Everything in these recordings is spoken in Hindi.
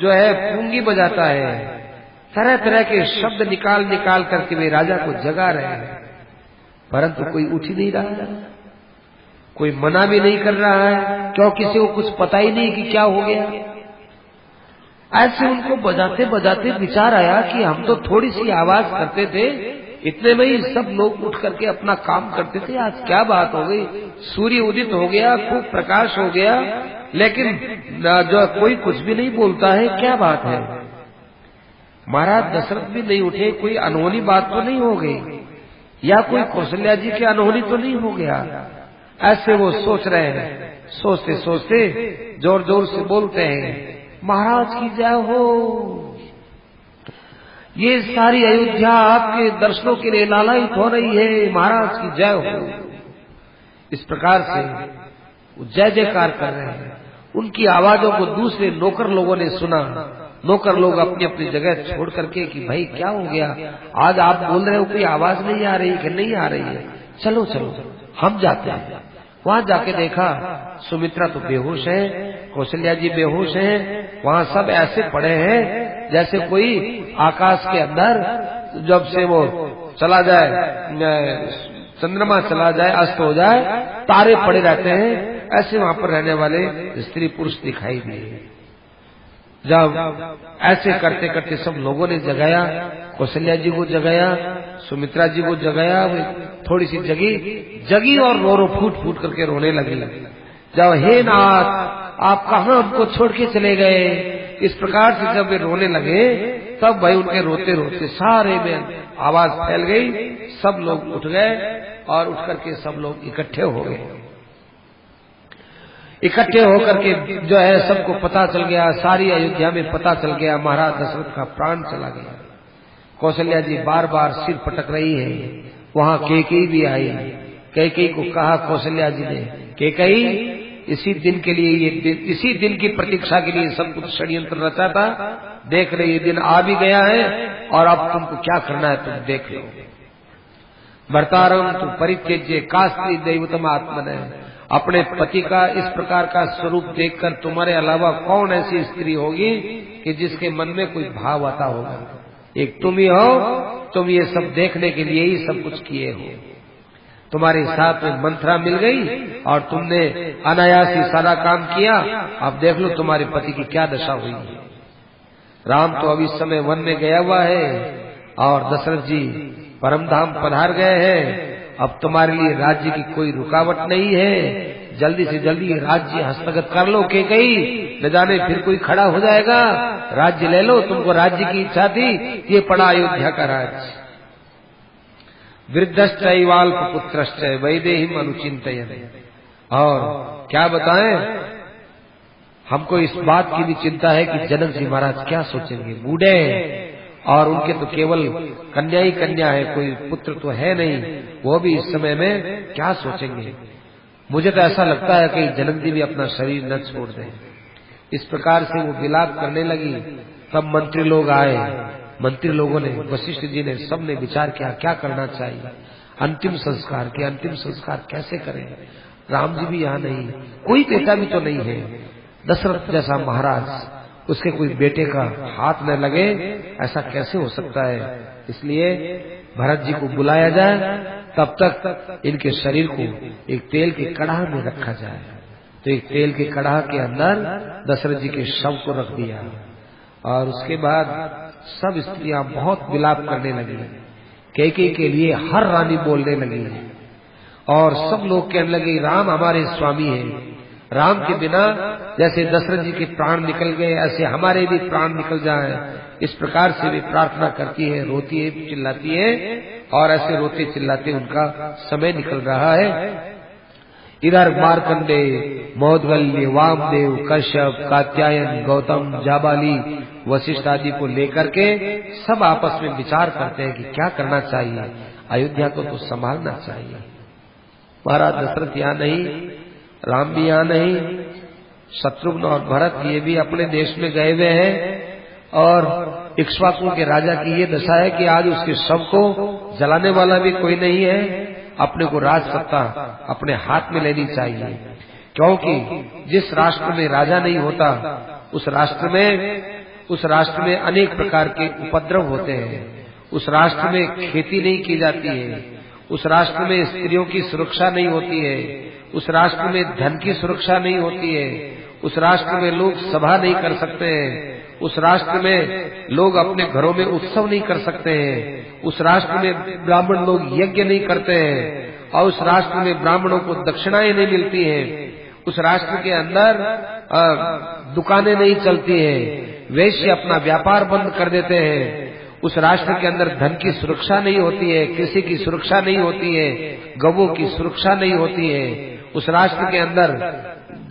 जो है पूंगी बजाता है, तरह तरह के शब्द निकाल निकाल करके वे राजा को जगा रहे हैं, परंतु कोई उठ ही नहीं रहा है, कोई मना भी नहीं कर रहा है, क्यों किसी को कुछ पता ही नहीं कि क्या हो गया। ऐसे उनको बजाते बजाते विचार आया कि हम तो थोड़ी सी आवाज करते थे, इतने में ही सब लोग उठ करके अपना काम करते थे, आज क्या बात हो गई, सूर्य उदित हो गया, खूब प्रकाश हो गया, लेकिन जो कोई कुछ भी नहीं बोलता है, क्या बात है। महाराज दशरथ भी नहीं उठे, कोई अनहोनी बात तो नहीं हो गई, या कोई कौशल्या जी के अनहोनी तो नहीं हो गया। ऐसे वो सोच रहे हैं, सोचते सोचते जोर जोर से बोलते हैं, महाराज की जय हो, ये सारी अयोध्या आपके दर्शनों के लिए लालायित हो रही है, महाराज की जय हो। इस प्रकार से वो जय जयकार कर रहे हैं। उनकी आवाजों को दूसरे नौकर लोगों ने सुना। नौकर लोग अपनी अपनी जगह छोड़ करके कि भाई क्या हो गया, आज आप बोल रहे हो कोई आवाज नहीं आ रही कि नहीं आ रही है, चलो चलो हम जाते हैं। वहां जाके देखा सुमित्रा तो बेहोश है, कौशल्या जी बेहोश हैं, वहां सब ऐसे पड़े हैं जैसे कोई आकाश के अंदर जब से वो चला जाए, चंद्रमा चला जाए, अस्त हो जाए, तारे पड़े रहते हैं, ऐसे वहां पर रहने वाले स्त्री पुरुष दिखाई दिए। जब ऐसे करते करते सब लोगों ने जगाया, कौशल्या जी को जगाया, सुमित्रा जी को जगाया, वे थोड़ी सी जगी और रो फूट फूट करके रोने लगी। जब हे नाथ आप कहाँ हमको छोड़ के चले गए, इस प्रकार से जब वे रोने लगे, तब भाई उनके रोते रोते सारे में आवाज फैल गई, सब लोग उठ गए और उठ करके सब लोग इकट्ठे हो गए। इकट्ठे होकर के जो है सबको पता चल गया, सारी अयोध्या में पता चल गया, महाराज दशरथ का प्राण चला गया। कौशल्या जी बार बार सिर पटक रही है। वहां कैकेयी भी आई। कैकेयी को कहा कौशल्या जी ने, कैकेयी इसी दिन के लिए, इसी दिन की प्रतीक्षा के लिए सब कुछ षड्यंत्र रचा था, देख रहे ये दिन आ भी गया है और अब तुमको क्या करना है तुम देख लो। भर्तारम तु परित्यज्य कास्त्री दैवतम आत्मन, अपने पति का इस प्रकार का स्वरूप देखकर तुम्हारे अलावा कौन ऐसी स्त्री होगी कि जिसके मन में कोई भाव आता होगा। एक तुम ही हो, तुम ये सब देखने के लिए ही सब कुछ किए हो। तुम्हारे साथ में मंत्रा मिल गई और तुमने अनायास ही सारा काम किया। अब देख लो तुम्हारे पति की क्या दशा हुई। राम तो अब इस समय वन में गया हुआ है और दशरथ जी परमधाम पधार गए हैं। अब तुम्हारे लिए राज्य की कोई रुकावट नहीं है, जल्दी से जल्दी राज्य हस्तगत कर लो कैकेयी, न जाने फिर कोई खड़ा हो जाएगा, राज्य ले लो, तुमको राज्य की इच्छा थी, ये पड़ा अयोध्या का राज्य। वृद्धश्चैवाल्प पुत्रश्च वैदेहीम अनुचिंतयन्, और क्या बताएं, हमको इस बात की भी चिंता है कि जनक जी महाराज क्या सोचेंगे, बूढ़े और उनके तो केवल कन्या ही कन्या है, कोई पुत्र तो है नहीं, वो भी इस समय में क्या सोचेंगे। मुझे तो ऐसा लगता है कि जनक जी भी अपना शरीर न छोड़ दें। इस प्रकार से वो विलाप करने लगी। तब मंत्री लोग आए। मंत्री लोगों ने, वशिष्ठ जी ने, सबने विचार किया क्या करना चाहिए, अंतिम संस्कार के, अंतिम संस्कार कैसे करें। राम जी भी यहाँ नहीं, कोई बेटा भी तो नहीं है, दशरथ जैसा महाराज, उसके कोई बेटे का हाथ न लगे, ऐसा कैसे हो सकता है। इसलिए भरत जी को बुलाया जाए, तब तक इनके शरीर को एक तेल के कड़ाह में रखा जाए। तो एक तेल के कड़ाह के अंदर दशरथ जी के शव को रख दिया और उसके बाद सब स्त्रियां बहुत विलाप करने लगी। कैकेयी के लिए हर रानी बोलने लगी और सब लोग कहने लगे राम हमारे स्वामी हैं, राम के बिना जैसे दशरथ जी के प्राण निकल गए ऐसे हमारे भी प्राण निकल जाएं। इस प्रकार से वे प्रार्थना करती है, रोती है, चिल्लाती है और ऐसे रोते चिल्लाते उनका समय निकल रहा है। इधर मार्कंडेय, मौद्गल्य, वामदेव, कश्यप, कात्यायन, गौतम, जाबाली, वशिष्ठ आदि को लेकर के सब आपस में विचार करते हैं कि क्या करना चाहिए, अयोध्या को तो संभालना चाहिए। महाराज दशरथ यहाँ नहीं, राम भी यहाँ नहीं, शत्रुघ्न और भरत ये भी अपने देश में गए हुए हैं और इक्ष्वाकु के राजा की ये दशा है कि आज उसके शव को जलाने वाला भी कोई नहीं है। अपने को राज सत्ता अपने हाथ में लेनी चाहिए, क्योंकि जिस राष्ट्र में राजा नहीं होता उस राष्ट्र में उस राष्ट्र में अनेक प्रकार के उपद्रव होते हैं, उस राष्ट्र में खेती नहीं की जाती है, उस राष्ट्र में स्त्रियों की सुरक्षा नहीं होती है, उस राष्ट्र में धन की सुरक्षा नहीं होती है, उस राष्ट्र में लोग सभा नहीं कर सकते हैं, उस राष्ट्र में लोग अपने घरों में उत्सव नहीं कर सकते हैं, उस राष्ट्र में ब्राह्मण लोग यज्ञ नहीं करते हैं, और उस राष्ट्र में ब्राह्मणों को दक्षिणाएं नहीं मिलती हैं, उस राष्ट्र के अंदर दुकानें नहीं चलती हैं, वैश्य अपना व्यापार बंद कर देते हैं, उस राष्ट्र के अंदर धन की सुरक्षा नहीं होती है, कृषि की सुरक्षा नहीं होती है, गवों की सुरक्षा नहीं होती है, उस राष्ट्र के अंदर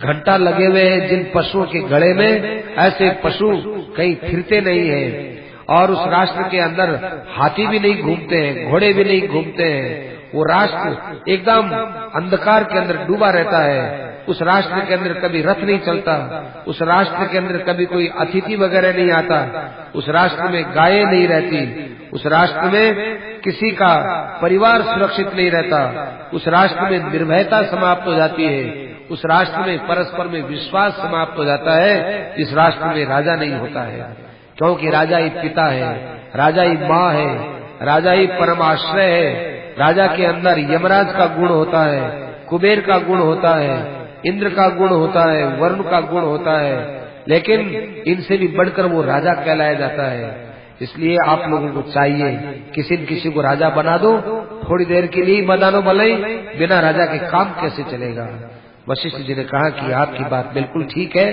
घंटा लगे हुए हैं जिन पशुओं के गले में, ऐसे पशु कहीं फिरते नहीं हैं, और उस राष्ट्र के अंदर हाथी भी नहीं घूमते हैं, घोड़े भी नहीं घूमते हैं, वो राष्ट्र एकदम अंधकार के अंदर डूबा रहता है, उस राष्ट्र के अंदर कभी रथ नहीं चलता, उस राष्ट्र के अंदर कभी कोई अतिथि वगैरह नहीं आता, उस राष्ट्र में गायें नहीं रहती, उस राष्ट्र में किसी का परिवार सुरक्षित नहीं रहता, उस राष्ट्र में निर्भयता समाप्त हो जाती है, उस राष्ट्र में परस्पर में विश्वास समाप्त हो जाता है। इस राष्ट्र में राजा नहीं होता है, क्योंकि राजा ही पिता है, राजा ही माँ है, राजा ही परम आश्रय है, राजा के अंदर यमराज का गुण होता है, कुबेर का गुण होता है, इंद्र का गुण होता है, वरुण का गुण होता है, लेकिन इनसे भी बढ़कर वो राजा कहलाया जाता है। इसलिए आप लोगों को चाहिए किसी न किसी को राजा बना दो, थोड़ी देर के लिए बना भले, बिना राजा के काम कैसे चलेगा। वशिष्ठ जी ने कहा कि आपकी बात बिल्कुल ठीक है,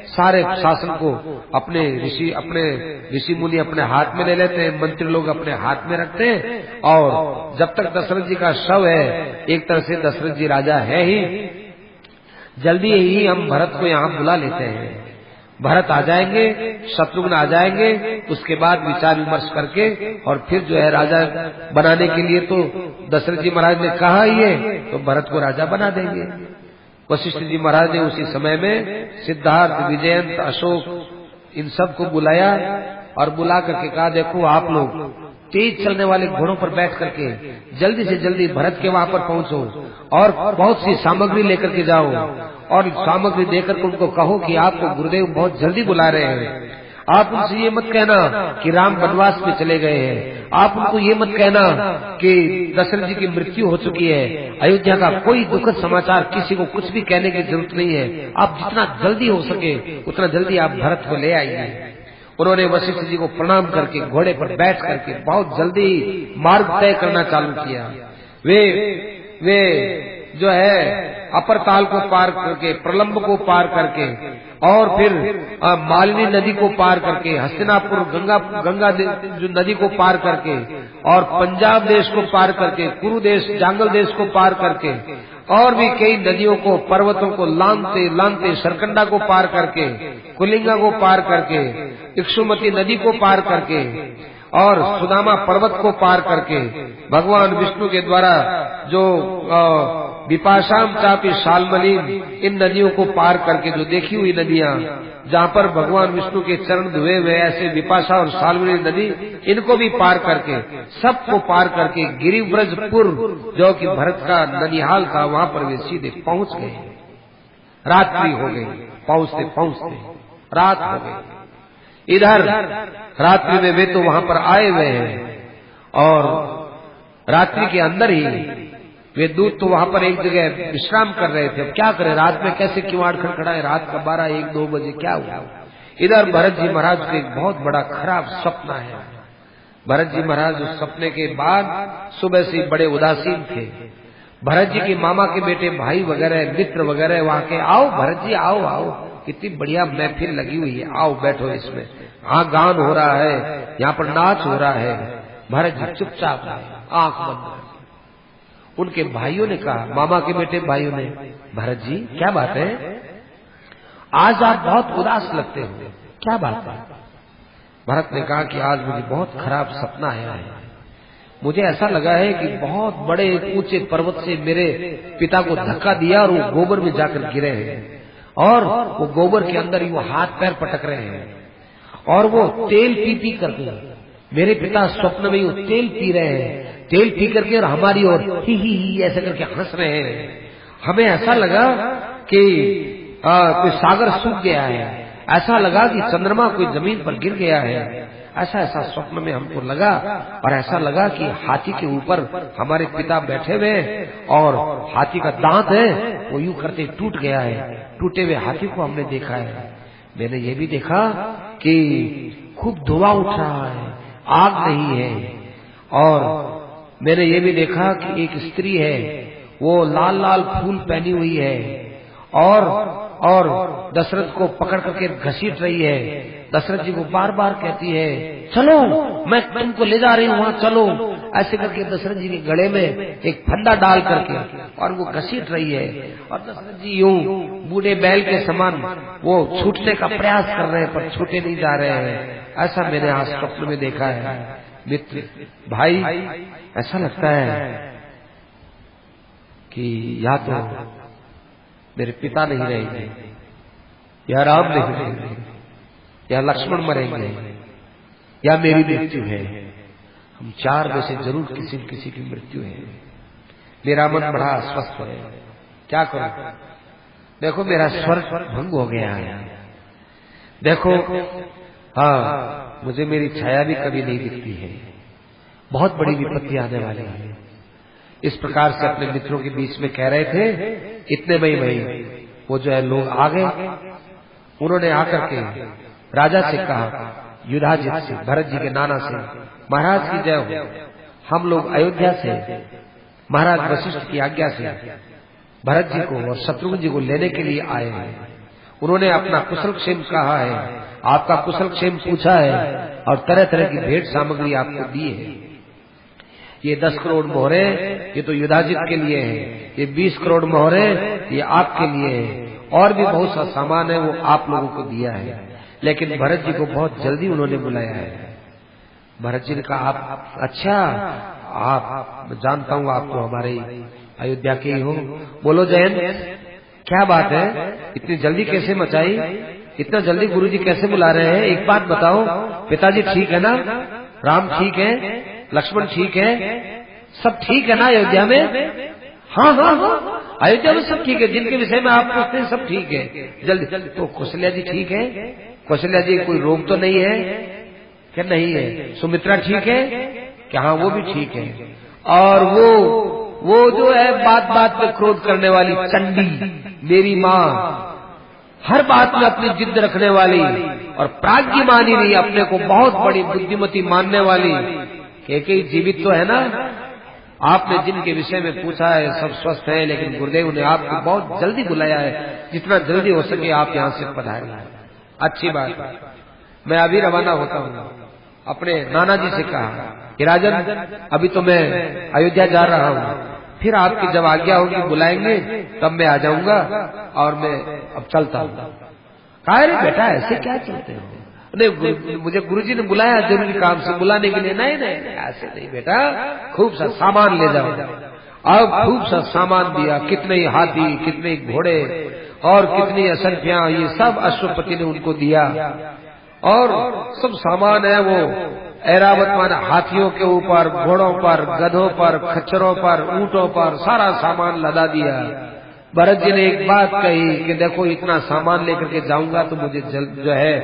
सारे शासन को अपने ऋषि मुनि अपने हाथ में ले लेते हैं, मंत्री लोग अपने हाथ में रखते हैं, और जब तक दशरथ जी का शव है, एक तरह से दशरथ जी राजा है ही, जल्दी ही हम भरत को यहाँ बुला लेते हैं, भरत आ जाएंगे, शत्रुघ्न आ जाएंगे, उसके बाद विचार विमर्श करके और फिर जो है राजा बनाने के लिए तो दशरथ जी महाराज ने कहा ही है, तो भरत को राजा बना देंगे। वशिष्ठ जी महाराज ने उसी समय में सिद्धार्थ, विजयंत, अशोक इन सब को बुलाया और बुला करके कहा, देखो आप लोग तेज चलने वाले घोड़ों पर बैठ करके जल्दी से जल्दी भरत के वहां पर पहुंचो और बहुत सी सामग्री लेकर के जाओ, और सामग्री देकर के उनको कहो कि आपको गुरुदेव बहुत जल्दी बुला रहे हैं। आप उनसे ये मत कहना कि राम वनवास में चले गए हैं, आप उनको ये मत कहना कि दशरथ जी की मृत्यु हो चुकी है, अयोध्या का कोई दुखद समाचार किसी को कुछ भी कहने की जरूरत नहीं है, आप जितना जल्दी हो सके उतना जल्दी आप भरत को ले आइए। उन्होंने वशिष्ठ जी को प्रणाम करके घोड़े पर बैठ करके बहुत जल्दी मार्ग तय करना चालू किया। वे जो है अपर ताल को पार करके, प्रलंब को पार करके, और फिर मालिनी नदी को पार करके, हस्तिनापुर गंगा जो नदी को पार करके, और पंजाब देश को पार करके, कुरु देश, जांगल देश को पार करके, और भी कई नदियों को, पर्वतों को लांघते लांघते, सरकंडा को पार करके, कुलिंगा को पार करके, इक्षुमती नदी को पार करके, और सुदामा पर्वत को पार करके, भगवान विष्णु के द्वारा जो विपाशाम चापी शालमलीन, इन नदियों को पार करके, जो देखी हुई नदियां जहाँ पर भगवान विष्णु के चरण धुए हुए ऐसे विपाशा और शालमलीन नदी, इनको भी पार करके, सबको पार करके गिरिव्रजपुर जो कि भरत का ननिहाल था, वहाँ पर वे सीधे पहुँच गए। रात्रि हो गई, पहुँचते पहुँचते रात हो गई। इधर रात्रि में वे तो वहाँ पर आए हुए हैं, और रात्रि के अंदर ही वे दूत तो वहाँ पर एक जगह विश्राम कर रहे थे। अब क्या करें, रात में कैसे किवाड़ खड़खड़ाए, रात का 12-1-2 बजे क्या हुआ। इधर भरत जी महाराज को एक बहुत बड़ा खराब सपना है। भरत जी महाराज उस सपने के बाद सुबह से बड़े उदासीन थे। भरत जी के मामा के बेटे भाई वगैरह, मित्र वगैरह वहाँ के, आओ भरत जी आओ आओ, कितनी बढ़िया महफिल लगी हुई है, आओ बैठो इसमें, हाँ गान हो रहा है, यहाँ पर नाच हो रहा है। भरत जी चुपचाप आंख बंद। उनके भाइयों ने कहा, मामा के बेटे भाइयों ने, भरत जी क्या बात है, आज आप बहुत उदास लगते हो, क्या बात है। भरत ने कहा कि आज मुझे बहुत खराब सपना आया है। मुझे ऐसा लगा है कि बहुत बड़े ऊंचे पर्वत से मेरे पिता को धक्का दिया और वो गोबर में जाकर गिरे हैं, और वो गोबर के अंदर ही वो हाथ पैर पटक रहे हैं, और वो तेल पी पी करके, मेरे पिता स्वप्न में वो तेल पी रहे हैं, तेल पी करके, और हमारी ओर ही ऐसे करके हंस रहे हैं। हमें ऐसा लगा कि कोई सागर सूख गया है, ऐसा लगा कि चंद्रमा कोई जमीन पर गिर गया है। ऐसा ऐसा स्वप्न में हमको लगा, और ऐसा लगा कि हाथी के ऊपर हमारे पिता बैठे हुए हैं और हाथी का दांत है वो यूं करते टूट गया है। टूटे हुए हाथी को हमने देखा है। मैंने ये भी देखा कि खूब धुआं उठ रहा है, आग नहीं है। और मैंने ये भी देखा कि एक स्त्री है, वो लाल लाल फूल पहनी हुई है और दशरथ को पकड़ करके घसीट रही है। दशरथ जी को बार बार कहती है, चलो मैं तुमको ले जा रही हूँ वहां, चलो। ऐसे करके दशरथ जी के गले में एक फंदा डाल करके और वो घसीट रही है। और दशरथ जी यूं बूढ़े बैल के समान वो छूटने का प्रयास कर रहे हैं, पर छूटे नहीं जा रहे हैं। ऐसा मैंने आज स्वप्न में देखा है। मित्र भाई, ऐसा लगता है कि या तो मेरे पिता नहीं रहेंगे, या राम नहीं रहेंगे, या लक्ष्मण मरेंगे, या मेरी मृत्यु है। हम चार में से जरूर किसी न किसी की मृत्यु है। मेरा मन बड़ा अस्वस्थ है, क्या करूं? देखो मेरा स्वर भंग हो गया है। देखो हाँ, मुझे मेरी छाया भी कभी नहीं दिखती है। बहुत बड़ी विपत्ति आने वाली है। इस प्रकार से अपने मित्रों के बीच में कह रहे थे। इतने में ही वो जो है लोग आ गए। उन्होंने आकर के राजा से कहा, युधाजित से, भरत जी के नाना से, महाराज की जय हो। हम लोग अयोध्या से महाराज वशिष्ठ की आज्ञा से भरत जी को और शत्रुघ्न जी को लेने के लिए आए हैं। उन्होंने अपना कुशल क्षेम कहा है, आपका कुशल क्षेम पूछा है और तरह तरह की भेंट सामग्री आपको दी है। ये 10 करोड़ मोहरे ये तो युधाजित के लिए है, ये 20 करोड़ मोहरे ये आपके लिए है, और भी बहुत सा सामान है वो आप लोगों को दिया है। लेकिन भरत जी को बहुत जल्दी उन्होंने बुलाया है। भरत जी ने कहा, आप अच्छा, आप जानता हूँ आप तो हमारे अयोध्या के ही हो। बोलो जयंत, क्या बात है, इतनी जल्दी कैसे मचाई? इतना जल्दी गुरुजी कैसे बुला रहे हैं? एक बात बताओ, पिताजी ठीक है ना? राम ठीक है? लक्ष्मण ठीक है? सब ठीक है ना अयोध्या में? हाँ हाँ हाँ, अयोध्या में सब ठीक है। जिनके विषय में आप पूछते हैं सब ठीक है। जल्दी तो कौशल्या जी ठीक है? कौशल्या जी कोई रोग तो नहीं है क्या? नहीं है। सुमित्रा ठीक है क्या? हाँ वो भी ठीक है। और वो जो है बात बात पे क्रोध करने वाली चंडी, मेरी माँ, हर बात में अपनी जिद रखने वाली और प्राज्ञ मानी नहीं, अपने को बहुत बड़ी बुद्धिमती मानने वाली, कि जीवित तो है ना? आपने जिनके विषय में पूछा है सब स्वस्थ है, लेकिन गुरुदेव ने आपको बहुत जल्दी बुलाया है। जितना जल्दी हो सके आप यहाँ से पधारें। अच्छी बात, मैं अभी रवाना होता हूँ। अपने नाना जी से कहा कि राजन अभी तो मैं अयोध्या जा रहा हूँ, फिर आपकी जब आज्ञा होगी बुलाएंगे तब मैं आ जाऊंगा और मैं अब चलता हूँ। कहा, अरे बेटा ऐसे क्या चलते हो? नहीं, मुझे गुरुजी ने बुलाया जरूरी काम से, बुलाने के लिए। नहीं नहीं ऐसे नहीं बेटा, खूब सा सामान ले जाओ। अब खूब सा सामान दिया, कितने ही हाथी, कितने ही घोड़े और कितनी असंख्या, ये सब अश्वपति ने उनको दिया। और सब सामान है वो ऐरावत माना हाथियों के ऊपर, घोड़ों पर, गधों पर, खच्चरों पर, ऊंटों पर सारा सामान लदा दिया। भरत जी ने एक बात कही कि देखो इतना सामान लेकर के जाऊंगा तो मुझे जो है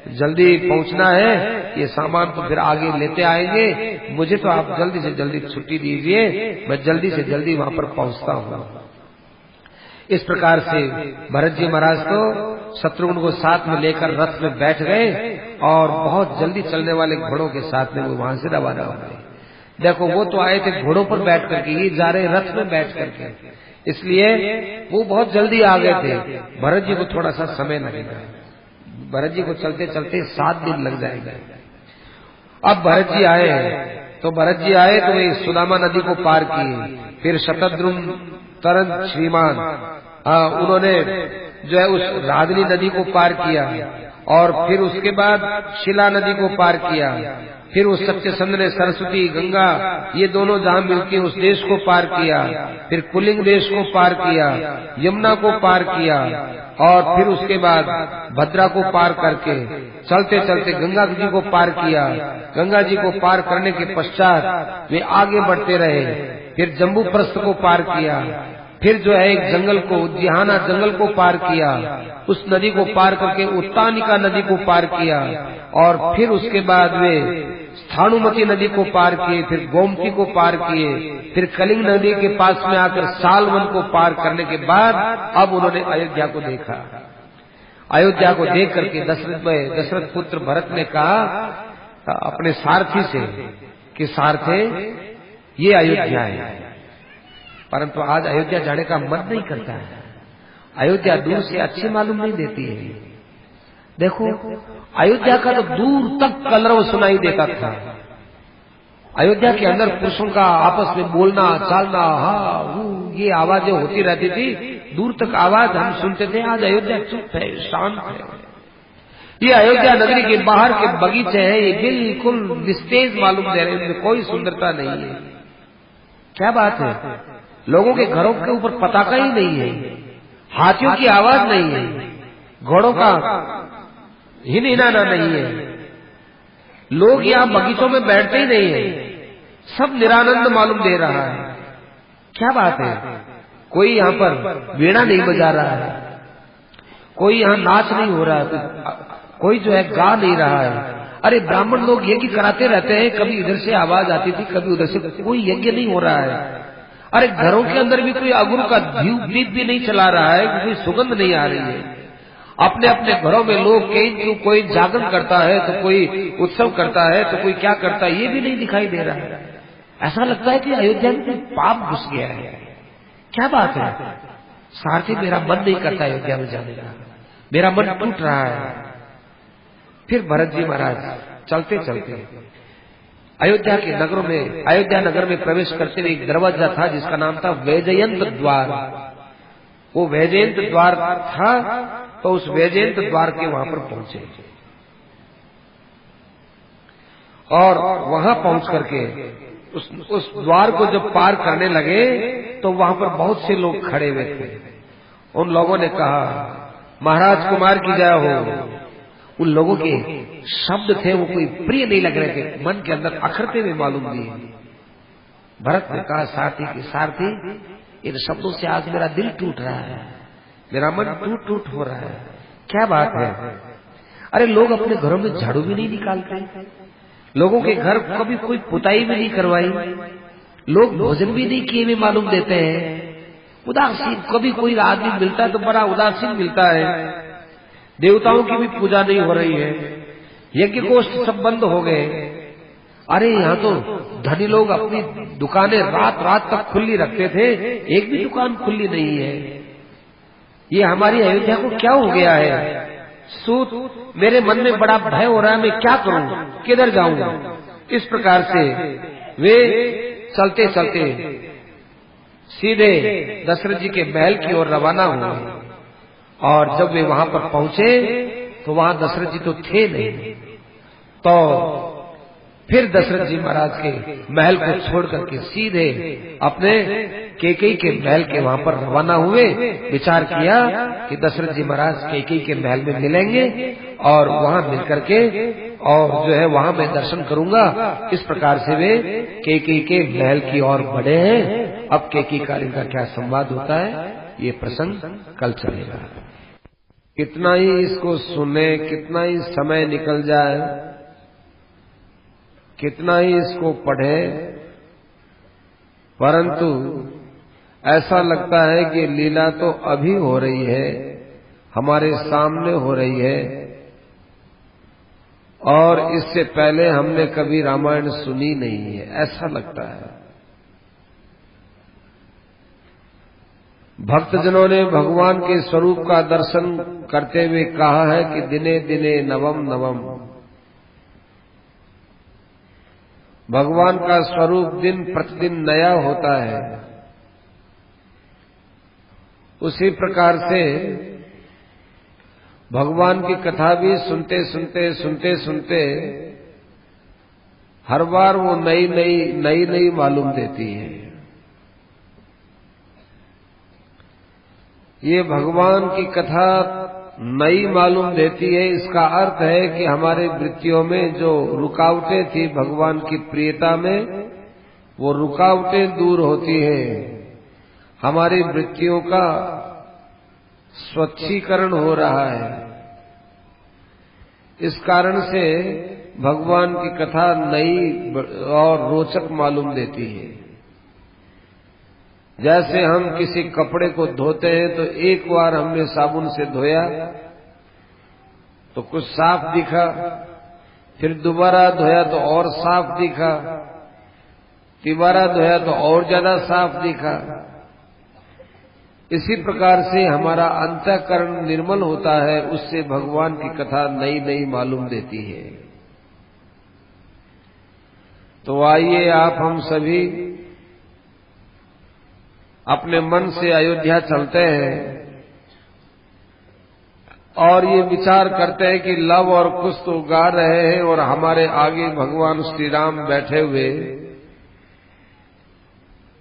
जल्दी पहुंचना है, ये सामान तो फिर आगे लेते आएंगे, मुझे तो आप जल्दी से जल्दी छुट्टी दीजिए, मैं जल्दी से जल्दी वहां पर पहुंचता हूँ। इस प्रकार से भरत जी महाराज तो शत्रुघ्न को साथ में लेकर रथ में बैठ गए और बहुत जल्दी चलने वाले घोड़ों के साथ में वो वहां से रवाना हो गए। देखो वो तो आए थे घोड़ों पर बैठ करके, ये जा रहे रथ में बैठ करके, इसलिए वो बहुत जल्दी आ गए थे। भरत जी को थोड़ा सा समय लगेगा, भरत जी को चलते चलते 7 दिन लग जाएगा। अब भरत जी आए तो वे सुदामा नदी को पार किए, फिर शतद्रुम तरन श्रीमान उन्होंने जो है उस राधनी नदी को पार किया और फिर उसके बाद शिला नदी को पार किया, फिर उस सत्यसंध ने सरस्वती गंगा ये दोनों जहाँ मिलती है उस देश को पार किया, फिर कुलिंग देश को पार किया, यमुना को पार किया और फिर उसके बाद भद्रा को पार करके चलते चलते गंगा जी को पार किया। गंगा जी को पार करने के पश्चात वे आगे बढ़ते रहे, फिर जम्बू प्रस्थ को पार किया फिर जो है एक जंगल को, उद्याना जंगल को पार किया, उस नदी को पार करके उत्तानिका नदी को पार किया, और फिर उसके बाद वे स्थानुमती नदी को पार किए, फिर गोमती को पार किए, फिर कलिंग नदी के पास में आकर सालवन को पार करने के बाद अब उन्होंने अयोध्या को देखा। अयोध्या को देख करके दशरथ पुत्र भरत ने कहा अपने सारथी से कि सारथे ये अयोध्या है, परंतु आज अयोध्या जाने का मन नहीं करता है। अयोध्या दूर से अच्छी मालूम नहीं देती है। देखो अयोध्या का तो दूर तक कलरव सुनाई देता था। अयोध्या के अंदर पुरुषों का आपस में बोलना चालना, हाँ वो ये आवाजें होती रहती थी, दूर तक आवाज हम सुनते थे। आज अयोध्या चुप है, शांत है। ये अयोध्या नगरी के बाहर के बगीचे हैं, ये बिल्कुल निस्तेज मालूम दे रहे हैं, इनमें कोई सुंदरता नहीं है। क्या बात है, लोगों के घरों के ऊपर पताका ही नहीं है, हाथियों की आवाज नहीं है, घोड़ों का हिनहिनाना नहीं है, लोग यहाँ बगीचों में बैठते ही नहीं है, सब निरानंद मालूम दे रहा है। क्या बात है, कोई यहाँ पर वीणा नहीं बजा रहा है, कोई यहाँ नाच नहीं हो रहा है, कोई जो है गा नहीं रहा है। अरे ब्राह्मण लोग यज्ञ कराते रहते हैं, कभी इधर से आवाज आती थी, कभी उधर से, कोई यज्ञ नहीं हो रहा है। अरे घरों के अंदर भी कोई अगुरु का दीप भी नहीं चला रहा है, कोई सुगंध नहीं आ रही है। अपने अपने घरों में लोग कोई जागरण करता है, तो कोई उत्सव करता है, तो कोई क्या करता है, ये भी नहीं दिखाई दे रहा है। ऐसा लगता है कि अयोध्या में पाप घुस गया है। क्या बात है सारथी, मेरा मन नहीं करता अयोध्या में जाने का, मेरा मन टूट रहा है। फिर भरत जी महाराज चलते चलते अयोध्या के नगरों में, अयोध्या नगर में प्रवेश करते हुए एक दरवाजा था जिसका नाम था वैजयंत द्वार। वो वैजयंत द्वार था, तो उस वैजयंत द्वार के वहां पर पहुंचे, और वहां पहुंच करके उस द्वार को जब पार करने लगे तो वहां पर बहुत से लोग खड़े हुए थे। उन लोगों ने कहा महाराज कुमार की जय हो। उन लोगों के शब्द थे वो कोई प्रिय नहीं लग रहे थे, मन के अंदर अखरते हुए मालूम दिए। भरत ने कहा सारथी की सारथी, इन शब्दों से आज मेरा दिल टूट रहा है, मेरा मन टूट टूट हो रहा है। क्या बात है, अरे लोग अपने घरों में झाड़ू भी नहीं निकालते, लोगों के घर कभी कोई पुताई भी नहीं करवाई, लोग भोजन भी नहीं किए हुए मालूम देते हैं, उदासीन। कभी कोई आदमी मिलता है तो बड़ा उदासीन मिलता है। देवताओं की भी पूजा नहीं हो रही है, यज्ञ गोष्ठ सब बंद हो गए। अरे यहाँ तो धनी लोग अपनी दुकानें रात रात तक खुली रखते थे, एक भी दुकान खुली नहीं है। ये हमारी अयोध्या को क्या हो गया है? सूत, मेरे मन में बड़ा भय हो रहा है, मैं क्या करूं, किधर जाऊं? इस प्रकार से वे चलते चलते सीधे दशरथ जी के महल की ओर रवाना हुए। और जब वे वहां पर पहुंचे तो वहां दशरथ जी तो थे नहीं। तो फिर दशरथ जी महाराज के महल को छोड़ करके सीधे अपने कैकेयी के महल के वहां पर रवाना हुए। विचार किया कि दशरथ जी महाराज कैकेयी के महल में मिलेंगे और वहां मिल करके और जो है वहां मैं दर्शन करूंगा। इस प्रकार से वे कैकेयी के महल की ओर बढ़े हैं। अब कैकेयी का इनका क्या संवाद होता है, ये प्रसंग कल चलेगा। कितना ही इसको सुने, कितना ही समय निकल जाए, कितना ही इसको पढ़े, परंतु ऐसा लगता है कि लीला तो अभी हो रही है, हमारे सामने हो रही है, और इससे पहले हमने कभी रामायण सुनी नहीं है, ऐसा लगता है। भक्तजनों ने भगवान के स्वरूप का दर्शन करते हुए कहा है कि दिने दिने नवम नवम। भगवान का स्वरूप दिन प्रतिदिन नया होता है। उसी प्रकार से भगवान की कथा भी सुनते सुनते हर बार वो नई मालूम देती है। ये भगवान की कथा नई मालूम देती है, इसका अर्थ है कि हमारे वृत्तियों में जो रुकावटें थी भगवान की प्रियता में, वो रुकावटें दूर होती हैं। हमारी वृत्तियों का स्वच्छीकरण हो रहा है। इस कारण से भगवान की कथा नई और रोचक मालूम देती है। जैसे हम किसी कपड़े को धोते हैं तो एक बार हमने साबुन से धोया तो कुछ साफ दिखा, फिर दोबारा धोया तो और साफ दिखा, तिबारा धोया तो और ज्यादा साफ दिखा। इसी प्रकार से हमारा अंतःकरण निर्मल होता है, उससे भगवान की कथा नई नई मालूम देती है। तो आइए आप हम सभी अपने मन से अयोध्या चलते हैं और ये विचार करते हैं कि लव और कुश तो गा रहे हैं और हमारे आगे भगवान श्री राम बैठे हुए,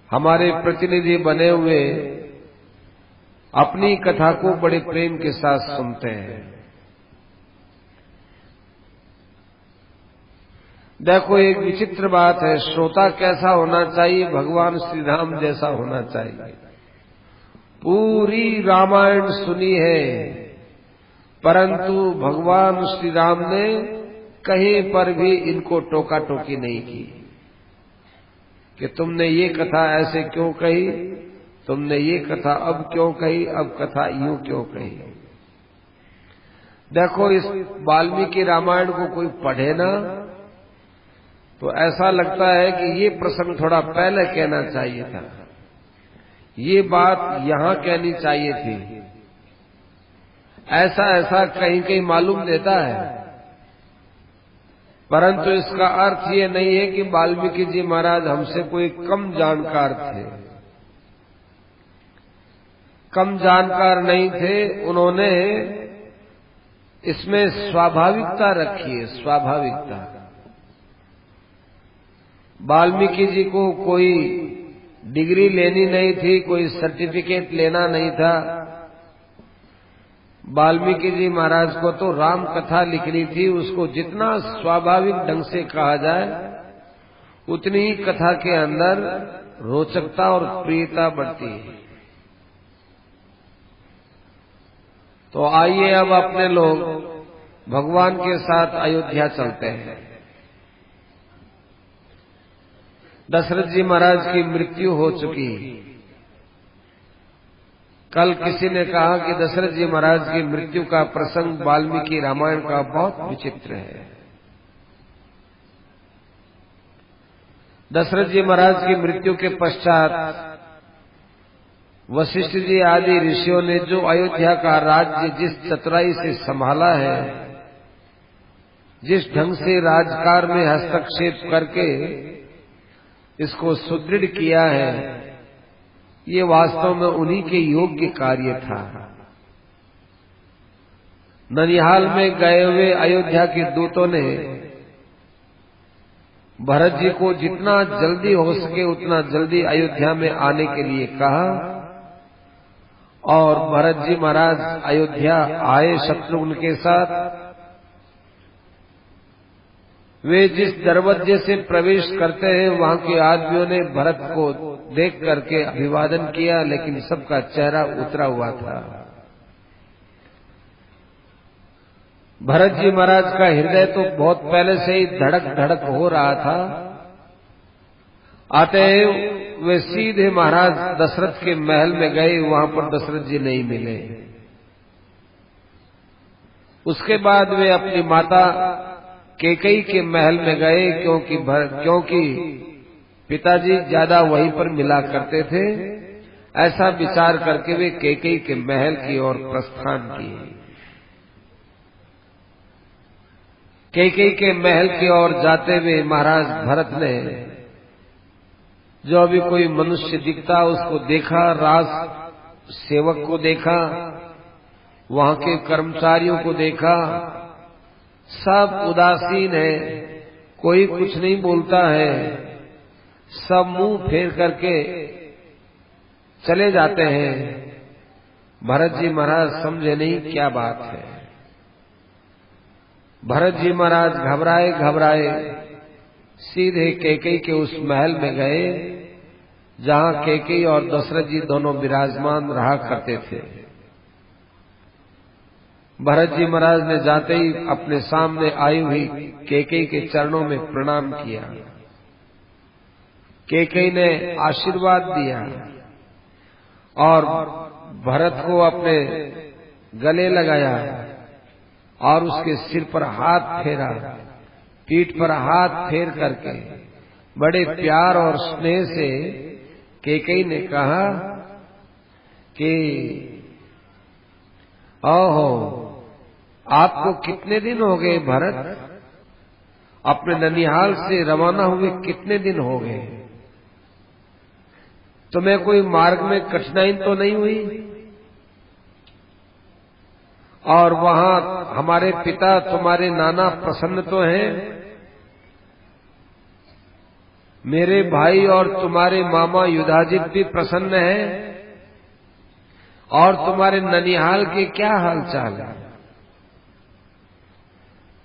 हमारे प्रतिनिधि बने हुए अपनी कथा को बड़े प्रेम के साथ सुनते हैं। देखो एक विचित्र बात है, श्रोता कैसा होना चाहिए? भगवान श्री राम जैसा होना चाहिए। पूरी रामायण सुनी है, परंतु भगवान श्री राम ने कहीं पर भी इनको टोका टोकी नहीं की कि तुमने ये कथा ऐसे क्यों कही, तुमने ये कथा अब क्यों कही, अब कथा यूं क्यों कही। देखो इस वाल्मीकि रामायण को कोई पढ़े ना तो ऐसा लगता है कि ये प्रसंग थोड़ा पहले कहना चाहिए था, ये बात यहां कहनी चाहिए थी, ऐसा ऐसा कहीं कहीं मालूम देता है। परंतु इसका अर्थ ये नहीं है कि वाल्मीकि जी महाराज हमसे कोई कम जानकार थे। कम जानकार नहीं थे, उन्होंने इसमें स्वाभाविकता रखी है, स्वाभाविकता। वाल्मीकि जी को कोई डिग्री लेनी नहीं थी, कोई सर्टिफिकेट लेना नहीं था। वाल्मीकि जी महाराज को तो राम कथा लिखनी थी, उसको जितना स्वाभाविक ढंग से कहा जाए उतनी ही कथा के अंदर रोचकता और प्रियता बढ़ती है। तो आइए अब अपने लोग भगवान के साथ अयोध्या चलते हैं। दशरथ जी महाराज की मृत्यु हो चुकी। कल किसी ने कहा कि दशरथ जी महाराज की मृत्यु का प्रसंग वाल्मीकि रामायण का बहुत विचित्र है। दशरथ जी महाराज की मृत्यु के पश्चात वशिष्ठ जी आदि ऋषियों ने जो अयोध्या का राज्य जिस चतुराई से संभाला है, जिस ढंग से राजकार में हस्तक्षेप करके इसको सुदृढ़ किया है, ये वास्तव में उन्हीं के योग्य कार्य था। ननिहाल में गए हुए अयोध्या के दूतों ने भरत जी को जितना जल्दी हो सके उतना जल्दी अयोध्या में आने के लिए कहा और भरत जी महाराज अयोध्या आए शत्रुघ्न के साथ। वे जिस दरवाजे से प्रवेश करते हैं वहां के आदमियों ने भरत को देख करके अभिवादन किया, लेकिन सबका चेहरा उतरा हुआ था। भरत जी महाराज का हृदय तो बहुत पहले से ही धड़क धड़क हो रहा था। आते वे सीधे महाराज दशरथ के महल में गए, वहां पर दशरथ जी नहीं मिले। उसके बाद वे अपनी माता कैकेयी के महल में गए, क्योंकि पिताजी ज्यादा वहीं पर मिला करते थे। ऐसा विचार करके वे कैकेयी के महल की ओर प्रस्थान किए। कैकेयी के महल की ओर जाते हुए महाराज भरत ने जो अभी कोई मनुष्य दिखता उसको देखा, राज सेवक को देखा, वहां के कर्मचारियों को देखा, सब उदासीन है, कोई कुछ नहीं बोलता है, सब मुंह फेर करके चले जाते हैं। भरत जी महाराज समझे नहीं क्या बात है। भरत जी महाराज घबराए घबराए सीधे कैकेयी के उस महल में गए जहां कैकेयी और दशरथ जी दोनों विराजमान रहा करते थे। भरत जी महाराज ने जाते ही अपने सामने आई हुई कैकेयी के चरणों में प्रणाम किया। कैकेयी ने आशीर्वाद दिया और भरत को अपने गले लगाया और उसके सिर पर हाथ फेरा, पीठ पर हाथ फेर करके बड़े प्यार और स्नेह से कैकेयी ने कहा कि ओहो, आपको कितने दिन हो गए भरत? अपने ननिहाल से रवाना हुए कितने दिन हो गए? तुम्हें कोई मार्ग में कठिनाई तो नहीं हुई? और वहां हमारे पिता तुम्हारे नाना प्रसन्न तो हैं? मेरे भाई और तुम्हारे मामा युधाजित भी प्रसन्न हैं? और तुम्हारे ननिहाल के क्या हालचाल है?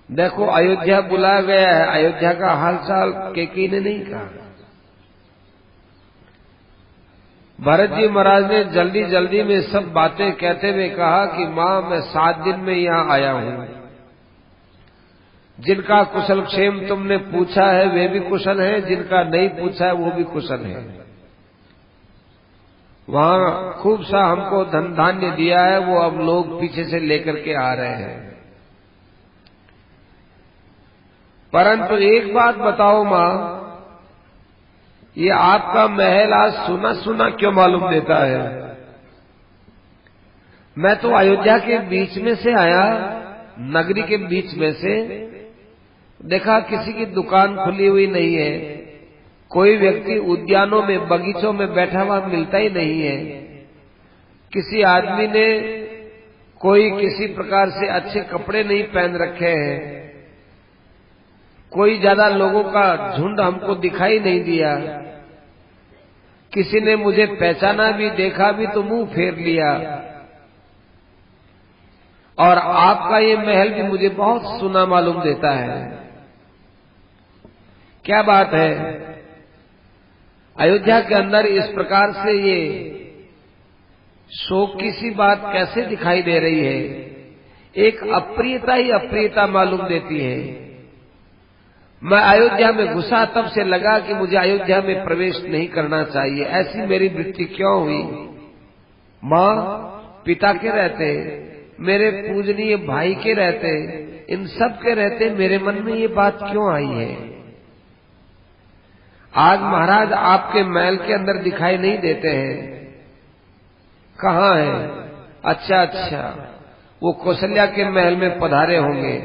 देखो, अयोध्या बुलाया गया है, अयोध्या का हालचाल कैकेयी ने नहीं कहा। भरत जी महाराज ने जल्दी जल्दी में सब बातें कहते हुए कहा कि मां, मैं 7 दिन में यहां आया हूं। जिनका कुशल क्षेम तुमने पूछा है वे भी कुशल हैं, जिनका नहीं पूछा है वो भी कुशल है। वहां खूब सा हमको धन धान्य दिया है, वो अब लोग पीछे से लेकर के आ रहे हैं। परंतु एक बात बताओ मां, ये आपका महल आज सुना सुना क्यों मालूम देता है? मैं तो अयोध्या के बीच में से आया, नगरी के बीच में से देखा किसी की दुकान खुली हुई नहीं है, कोई व्यक्ति उद्यानों में बगीचों में बैठा हुआ मिलता ही नहीं है। किसी आदमी ने कोई किसी प्रकार से अच्छे कपड़े नहीं पहन रखे हैं, कोई ज्यादा लोगों का झुंड हमको दिखाई नहीं दिया। किसी ने मुझे पहचाना भी, देखा भी तो मुंह फेर लिया। और आपका ये महल भी मुझे बहुत सुना मालूम देता है। क्या बात है? अयोध्या के अंदर इस प्रकार से ये शोक की सी बात कैसे दिखाई दे रही है? एक अप्रियता ही अप्रियता मालूम देती है। मैं अयोध्या में घुसा तब से लगा कि मुझे अयोध्या में प्रवेश नहीं करना चाहिए। ऐसी मेरी वृत्ति क्यों हुई? मां, पिता के रहते, मेरे पूजनीय भाई के रहते, इन सब के रहते मेरे मन में ये बात क्यों आई है? आज महाराज आपके महल के अंदर दिखाई नहीं देते हैं, कहाँ हैं? अच्छा अच्छा, वो कौशल्या के महल में पधारे होंगे।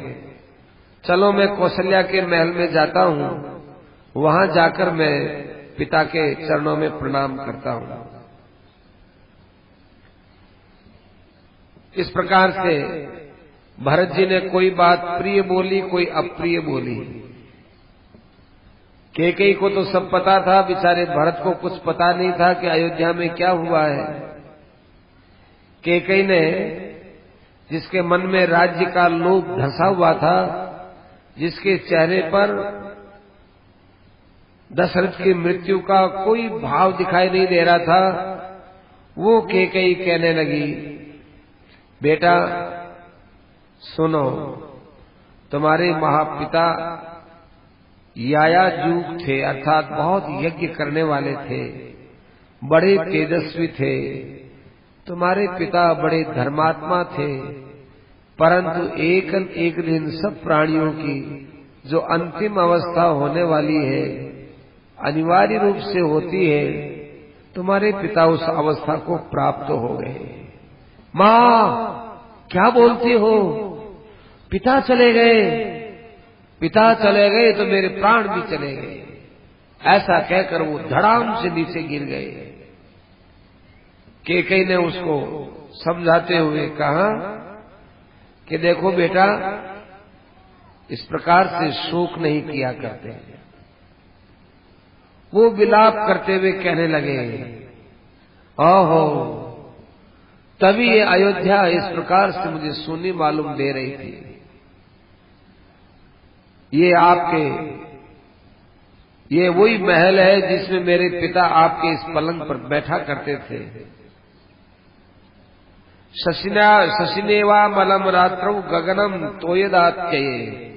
चलो मैं कौशल्या के महल में जाता हूँ, वहां जाकर मैं पिता के चरणों में प्रणाम करता हूँ। इस प्रकार से भरत जी ने कोई बात प्रिय बोली, कोई अप्रिय बोली। कैकेयी को तो सब पता था, बेचारे भरत को कुछ पता नहीं था कि अयोध्या में क्या हुआ है। कैकेयी ने, जिसके मन में राज्य का लोभ धंसा हुआ था, जिसके चेहरे पर दशरथ की मृत्यु का कोई भाव दिखाई नहीं दे रहा था, वो कैकेयी कहने लगी, बेटा सुनो, तुम्हारे महापिता यायाजूग थे, अर्थात बहुत यज्ञ करने वाले थे, बड़े तेजस्वी थे। तुम्हारे पिता बड़े धर्मात्मा थे, परंतु एक दिन सब प्राणियों की जो अंतिम अवस्था होने वाली है, अनिवार्य रूप से होती है। तुम्हारे पिता उस अवस्था को प्राप्त हो गए। मां, क्या बोलती हो? पिता चले गए? पिता चले गए तो मेरे प्राण भी चले गए। ऐसा कहकर वो धड़ाम से नीचे गिर गए। कैकेयी ने उसको समझाते हुए कहा कि देखो बेटा, इस प्रकार से शोक नहीं किया करते। वो विलाप करते हुए कहने लगे, ओहो, तभी ये अयोध्या इस प्रकार से मुझे सुनी मालूम दे रही थी। ये आपके ये वही महल है जिसमें मेरे पिता आपके इस पलंग पर बैठा करते थे। शशिनेवा मलम रात्रौ गगनम तोयदात्यये।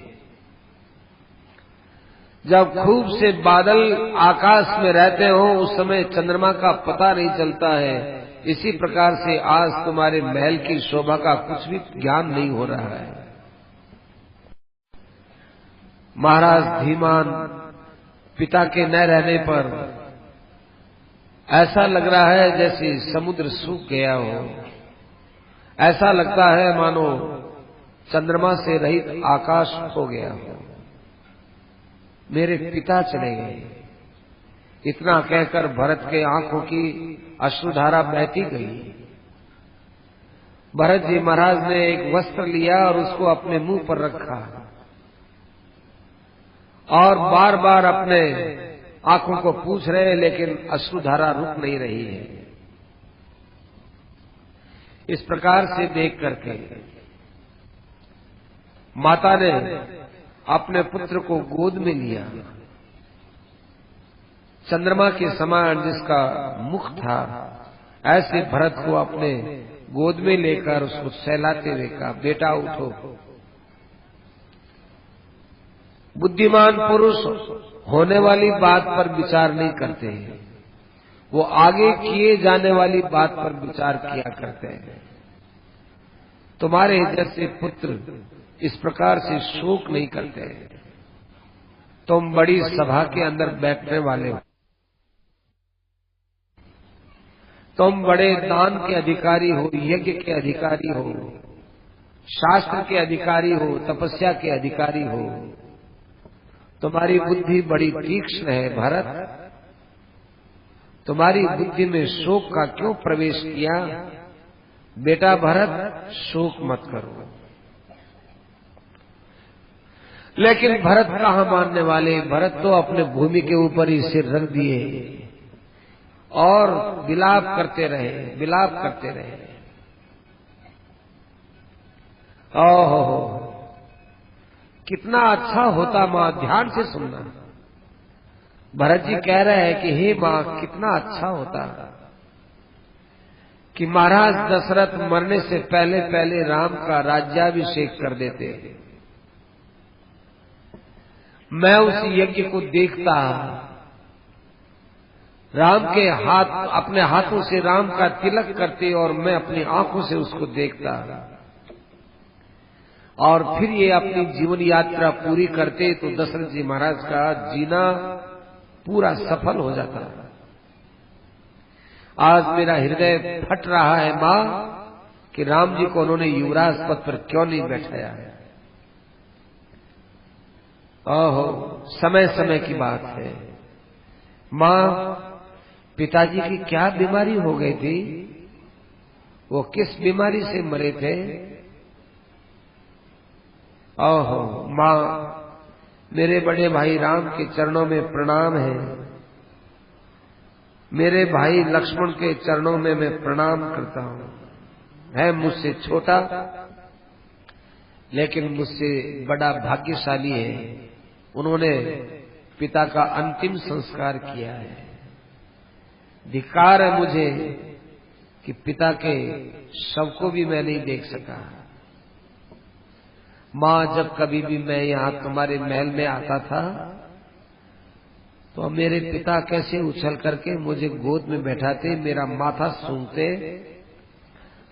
जब खूब से बादल आकाश में रहते हो उस समय चंद्रमा का पता नहीं चलता है। इसी प्रकार से आज तुम्हारे महल की शोभा का कुछ भी ज्ञान नहीं हो रहा है। महाराज धीमान पिता के न रहने पर ऐसा लग रहा है जैसे समुद्र सूख गया हो। ऐसा लगता है मानो चंद्रमा से रहित आकाश हो गया हो। मेरे पिता चले गए। इतना कहकर भरत के आंखों की अश्रुधारा बहती गई। भरत जी महाराज ने एक वस्त्र लिया और उसको अपने मुंह पर रखा और बार बार अपने आंखों को पूछ रहे, लेकिन अश्रुधारा रुक नहीं रही है। इस प्रकार से देख करके माता ने अपने पुत्र को गोद में लिया। चंद्रमा के समान जिसका मुख था, ऐसे भरत को अपने गोद में लेकर उसको सहलाते हुए कहा, बेटा उठो। बुद्धिमान पुरुष होने वाली बात पर विचार नहीं करते हैं, वो आगे किए जाने वाली बात पर विचार किया करते हैं। तुम्हारे जैसे पुत्र इस प्रकार से शोक नहीं करते हैं। तुम बड़ी सभा के अंदर बैठने वाले हो, तुम बड़े दान के अधिकारी हो, यज्ञ के अधिकारी हो, शास्त्र के अधिकारी हो, तपस्या के अधिकारी हो। तुम्हारी बुद्धि बड़ी तीक्ष्ण है भरत। तुम्हारी बुद्धि में शोक का क्यों प्रवेश किया? बेटा भरत, शोक मत करो। लेकिन भरत कहाँ मानने वाले। भरत तो अपने भूमि के ऊपर ही सिर रख दिए और विलाप करते रहे, विलाप करते रहे। ओहो, कितना अच्छा होता माँ, ध्यान से सुनना। भरत जी कह रहे हैं कि हे माँ, कितना अच्छा होता कि महाराज दशरथ मरने से पहले पहले राम का राज्याभिषेक कर देते। मैं उस यज्ञ को देखता, राम के हाथ अपने हाथों से राम का तिलक करते और मैं अपनी आंखों से उसको देखता, और फिर ये अपनी जीवन यात्रा पूरी करते तो दशरथ जी महाराज का जीना पूरा सफल हो जाता। आज मेरा हृदय फट रहा है माँ कि राम जी को उन्होंने युवराज पद पर क्यों नहीं बैठाया है। ओहो, समय समय की बात है माँ। पिताजी की क्या बीमारी हो गई थी? वो किस बीमारी से मरे थे? ओहो माँ, मेरे बड़े भाई राम के चरणों में प्रणाम है। मेरे भाई लक्ष्मण के चरणों में मैं प्रणाम करता हूँ। है मुझसे छोटा लेकिन मुझसे बड़ा भाग्यशाली है। उन्होंने पिता का अंतिम संस्कार किया है। धिक्कार है मुझे कि पिता के शव को भी मैं नहीं देख सका। माँ, जब कभी भी मैं यहाँ तुम्हारे महल में आता था तो मेरे पिता कैसे उछल करके मुझे गोद में बैठाते, मेरा माथा सूंघते।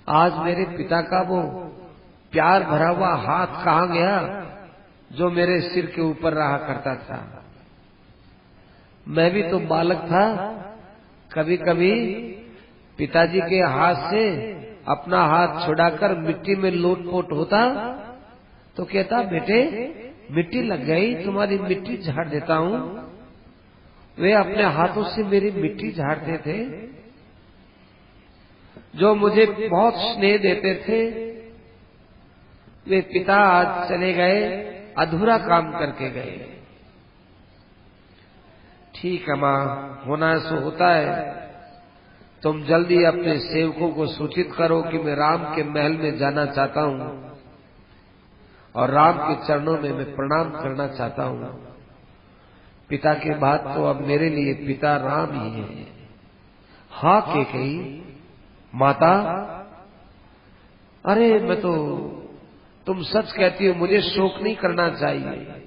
आज मेरे पिता का वो प्यार भरा हुआ हाथ कहाँ गया जो मेरे सिर के ऊपर रहा करता था। मैं भी तो बालक था। कभी कभी पिताजी के हाथ से अपना हाथ छुड़ाकर मिट्टी में लोटपोट होता तो कहता, बेटे मिट्टी लग गई, तुम्हारी मिट्टी झाड़ देता हूँ। वे अपने हाथों से मेरी मिट्टी झाड़ते थे। जो मुझे बहुत स्नेह देते थे, वे पिता आज चले गए, अधूरा काम करके गए। ठीक है माँ, होना सो होता है। तुम जल्दी अपने सेवकों को सूचित करो कि मैं राम के महल में जाना चाहता हूँ और राम के चरणों में मैं प्रणाम करना चाहता हूँ। पिता के बाद तो अब मेरे लिए पिता राम ही है। हाँ कैकेयी माता, अरे मैं तो, तुम सच कहती हो, मुझे शोक नहीं करना चाहिए।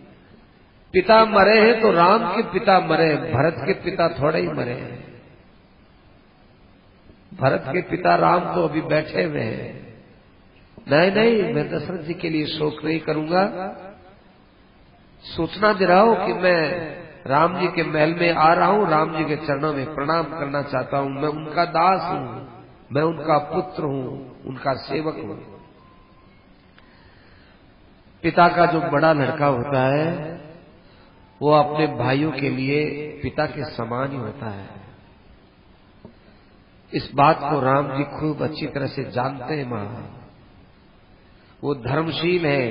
पिता मरे हैं तो राम के पिता मरे, भरत के पिता थोड़े ही मरे हैं। भरत के पिता राम तो अभी बैठे हुए हैं। नहीं नहीं, मैं दशरथ जी के लिए शोक नहीं करूंगा। सूचना दे रहा हूं कि मैं राम जी के महल में आ रहा हूं, राम जी के चरणों में प्रणाम करना चाहता हूं। मैं उनका दास हूं, मैं उनका पुत्र हूं, उनका सेवक हूं। पिता का जो बड़ा लड़का होता है वो अपने भाइयों के लिए पिता के समान ही होता है। इस बात को राम जी खूब अच्छी तरह से जानते हैं। मां वो धर्मशील है।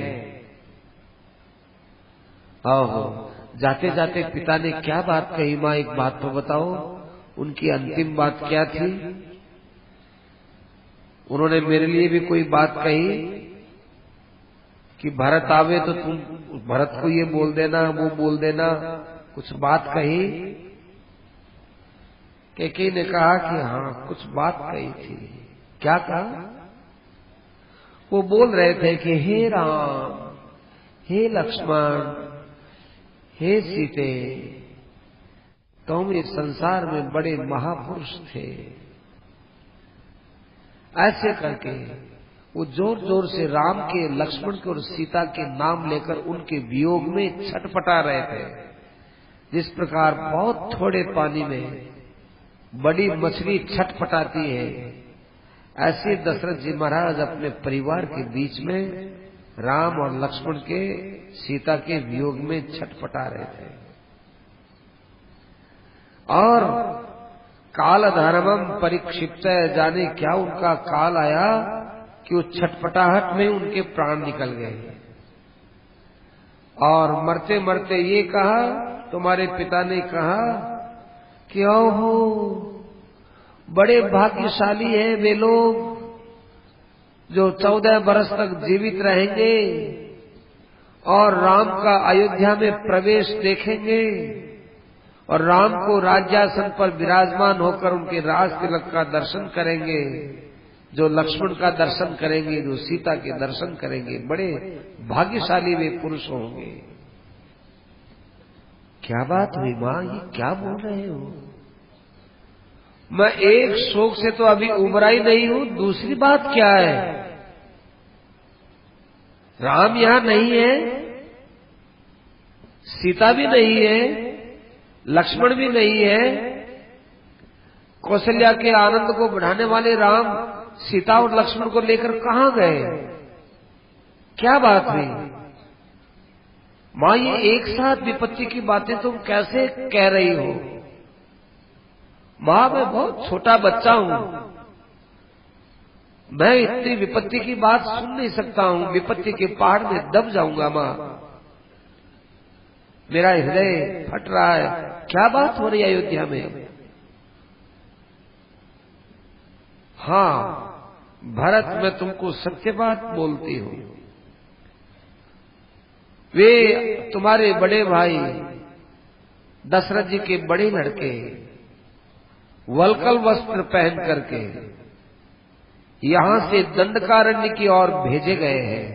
आहो, जाते जाते पिता ने क्या बात कही? मां एक बात तो बताओ, उनकी अंतिम बात क्या थी? उन्होंने मेरे लिए भी कोई बात कही कि भरत आवे तो तुम भरत को ये बोल देना, वो बोल देना, कुछ बात कही? कैकेयी ने कहा कि हाँ कुछ बात कही थी। क्या कहा? वो बोल रहे थे कि हे राम, हे लक्ष्मण, हे सीते, तुम इस संसार में बड़े महापुरुष थे। ऐसे करके वो जोर जोर से राम के, लक्ष्मण के और सीता के नाम लेकर उनके वियोग में छटपटा रहे थे। जिस प्रकार बहुत थोड़े पानी में बड़ी मछली छटपटाती है, ऐसे दशरथ जी महाराज अपने परिवार के बीच में राम और लक्ष्मण के, सीता के वियोग में छटपटा रहे थे। और काल धर्मम परिक्षिप्त, जाने क्या उनका काल आया कि वो छटपटाहट में उनके प्राण निकल गए। और मरते मरते ये कहा, तुम्हारे पिता ने कहा कि ओहो बड़े भाग्यशाली हैं वे लोग जो 14 बरस तक जीवित रहेंगे और राम का अयोध्या में प्रवेश देखेंगे और राम को राज्यासन पर विराजमान होकर उनके राज तिलक का दर्शन करेंगे, जो लक्ष्मण का दर्शन करेंगे, जो सीता के दर्शन करेंगे। बड़े भाग्यशाली वे पुरुष होंगे। क्या बात हुई मां, ये क्या बोल रहे हो? मैं एक शोक से तो अभी उबरा ही नहीं हूं, दूसरी बात क्या है? राम यहां नहीं है, सीता भी नहीं है, लक्ष्मण भी नहीं है। कौशल्या के आनंद को बढ़ाने वाले राम सीता और लक्ष्मण को लेकर कहां गए? क्या बात हुई? मां ये एक साथ विपत्ति की बातें तुम कैसे कह रही हो? मां मैं बहुत छोटा बच्चा हूं, मैं इतनी विपत्ति की बात सुन नहीं सकता हूं, विपत्ति के पहाड़ में दब जाऊंगा। मां मेरा हृदय फट रहा है। क्या बात हो रही है अयोध्या में? हाँ भरत, मैं तुमको सत्य बात बोलती हूं। वे तुम्हारे बड़े भाई दशरथ जी के बड़े लड़के वल्कल वस्त्र पहन करके यहां से दंडकारण्य की ओर भेजे गए हैं।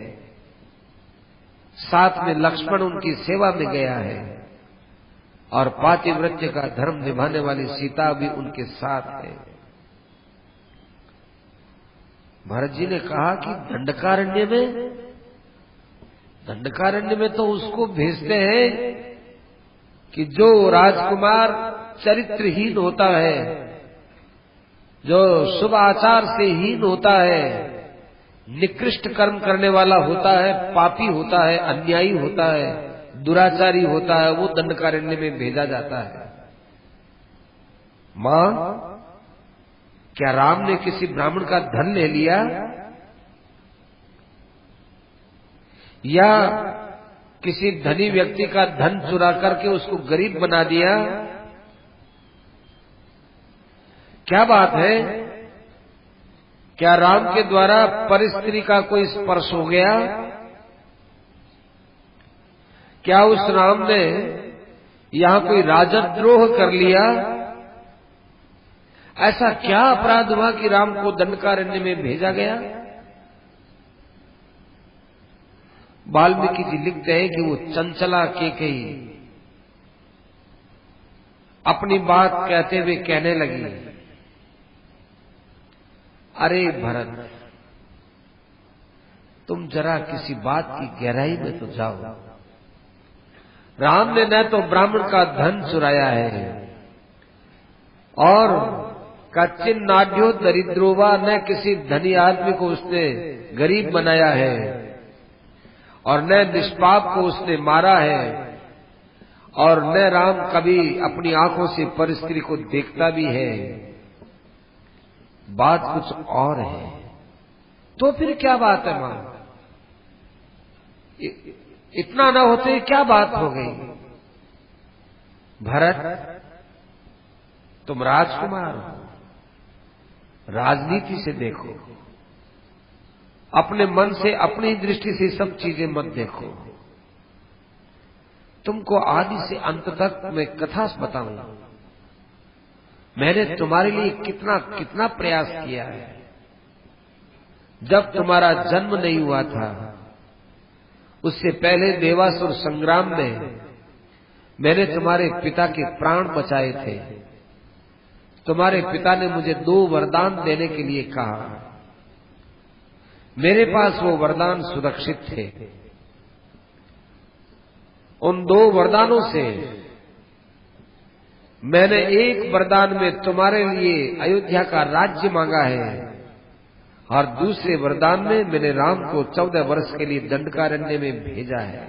साथ में लक्ष्मण उनकी सेवा में गया है और पातिव्रत्य का धर्म निभाने वाली सीता भी उनके साथ है। भरत जी ने कहा कि दंडकारण्य में तो उसको भेजते हैं कि जो राजकुमार चरित्रहीन होता है, जो शुभ आचार से हीन होता है, निकृष्ट कर्म करने वाला होता है, पापी होता है, अन्यायी होता है, दुराचारी होता है, वो दंडकारण्य में भेजा जाता है। मां क्या राम ने किसी ब्राह्मण का धन ले लिया या किसी धनी व्यक्ति का धन चुरा करके उसको गरीब बना दिया? क्या बात है? क्या राम के द्वारा परस्त्री का कोई स्पर्श हो गया? क्या उस राम ने यहां कोई राजद्रोह कर लिया? ऐसा क्या अपराध हुआ कि राम को दंडकारण्य में भेजा गया? वाल्मीकि जी लिखते हैं कि वो चंचला केकई अपनी बात कहते हुए कहने लगी, अरे भरत, तुम जरा किसी बात की गहराई में तो जाओ। राम ने न तो ब्राह्मण का धन चुराया है और कच्चिन नाड्यो दरिद्रोवा, न किसी धनी आदमी को उसने गरीब बनाया है और न निष्पाप को उसने मारा है और न राम कभी अपनी आंखों से पर स्त्री को देखता भी है। बात कुछ और है। तो फिर क्या बात है मां? इतना ना होते क्या बात हो गई? भरत, तुम राजकुमार हो, राजनीति से देखो, अपने मन से अपनी दृष्टि से सब चीजें मत देखो। तुमको आदि से अंत तक मैं कथा बताऊंगा। मैंने तुम्हारे लिए कितना कितना प्रयास किया है। जब तुम्हारा जन्म नहीं हुआ था, उससे पहले देवासुर संग्राम में मैंने तुम्हारे पिता के प्राण बचाए थे। तुम्हारे पिता ने मुझे 2 वरदान देने के लिए कहा। मेरे पास वो वरदान सुरक्षित थे। उन 2 वरदानों से मैंने एक वरदान में तुम्हारे लिए अयोध्या का राज्य मांगा है और दूसरे वरदान में मैंने राम को 14 वर्ष के लिए दंडकारण्य में भेजा है।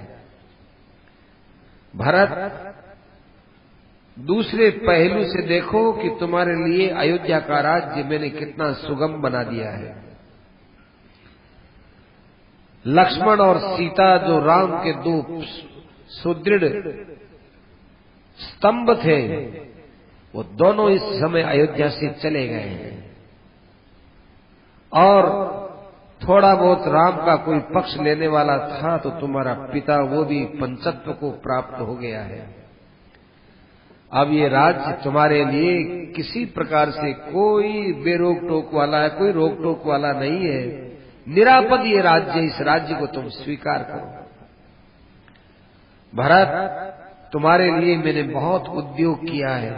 भरत, दूसरे पहलू से देखो कि तुम्हारे लिए अयोध्या का राज्य मैंने कितना सुगम बना दिया है। लक्ष्मण और सीता जो राम के 2 सुदृढ़ स्तंभ थे, वो दोनों इस समय अयोध्या से चले गए हैं और थोड़ा बहुत राम का कोई पक्ष लेने वाला था तो तुम्हारा पिता वो भी पंचत्व को प्राप्त हो गया है। अब ये राज्य तुम्हारे लिए किसी प्रकार से कोई बेरोक टोक वाला है, कोई रोक टोक वाला नहीं है। निरापद ये राज्य, इस राज्य को तुम स्वीकार करो। भरत, तुम्हारे लिए मैंने बहुत उद्योग किया है,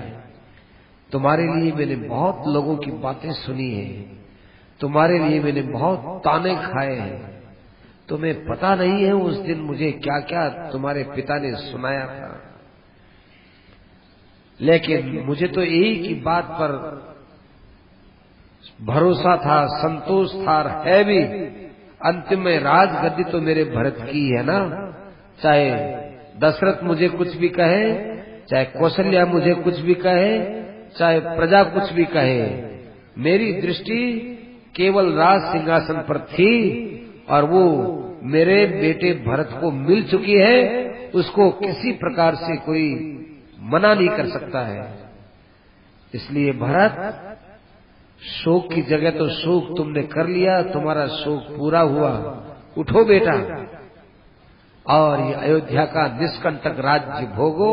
तुम्हारे लिए मैंने बहुत लोगों की बातें सुनी है, तुम्हारे लिए मैंने बहुत ताने खाए हैं। तुम्हें पता नहीं है उस दिन मुझे क्या क्या तुम्हारे पिता ने सुनाया था। लेकिन मुझे तो एक ही बात पर भरोसा था, संतोष था, है भी। अंतिम में राजगद्दी तो मेरे भरत की है ना। चाहे दशरथ मुझे कुछ भी कहे, चाहे कौशल्या मुझे कुछ भी कहे, चाहे प्रजा कुछ भी कहे, मेरी दृष्टि केवल राज सिंहासन पर थी और वो मेरे बेटे भरत को मिल चुकी है। उसको किसी प्रकार से कोई मना नहीं कर सकता है। इसलिए भरत, शोक की जगह तो शोक तुमने कर लिया, तुम्हारा शोक पूरा हुआ। उठो बेटा और ये अयोध्या का निष्कंटक राज्य भोगो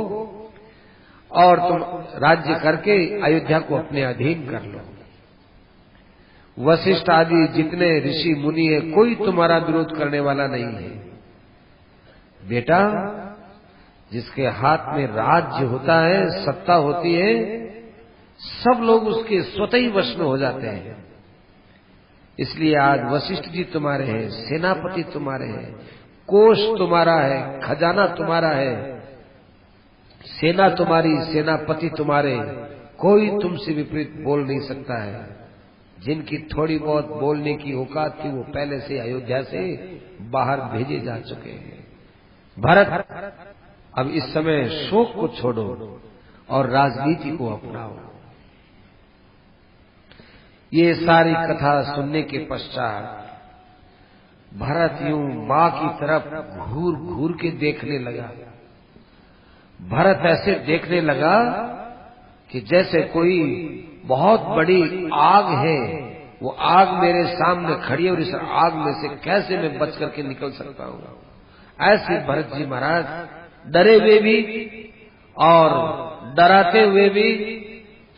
और तुम राज्य करके अयोध्या को अपने अधीन कर लो। वशिष्ठ आदि जितने ऋषि मुनि है, कोई तुम्हारा विरोध करने वाला नहीं है। बेटा, जिसके हाथ में राज्य होता है, सत्ता होती है, सब लोग उसके स्वतः ही वश में हो जाते हैं। इसलिए आज वशिष्ठ जी तुम्हारे हैं, सेनापति तुम्हारे हैं, कोष तुम्हारा है, खजाना तुम्हारा है, सेना तुम्हारी, सेनापति तुम्हारे, कोई तुमसे विपरीत बोल नहीं सकता है। जिनकी थोड़ी बहुत बोलने की औकात थी वो पहले से अयोध्या से बाहर भेजे जा चुके हैं। भरत, अब इस समय शोक को छोड़ो और राजनीति को अपनाओ। ये सारी कथा सुनने के पश्चात भरत यूं मां की तरफ घूर घूर के देखने लगा। भरत ऐसे देखने लगा कि जैसे कोई बहुत बड़ी आग है, वो आग मेरे सामने खड़ी है और इस आग में से कैसे मैं बच करके निकल सकता हूँ। ऐसे भरत जी महाराज डरे हुए भी और डराते हुए भी,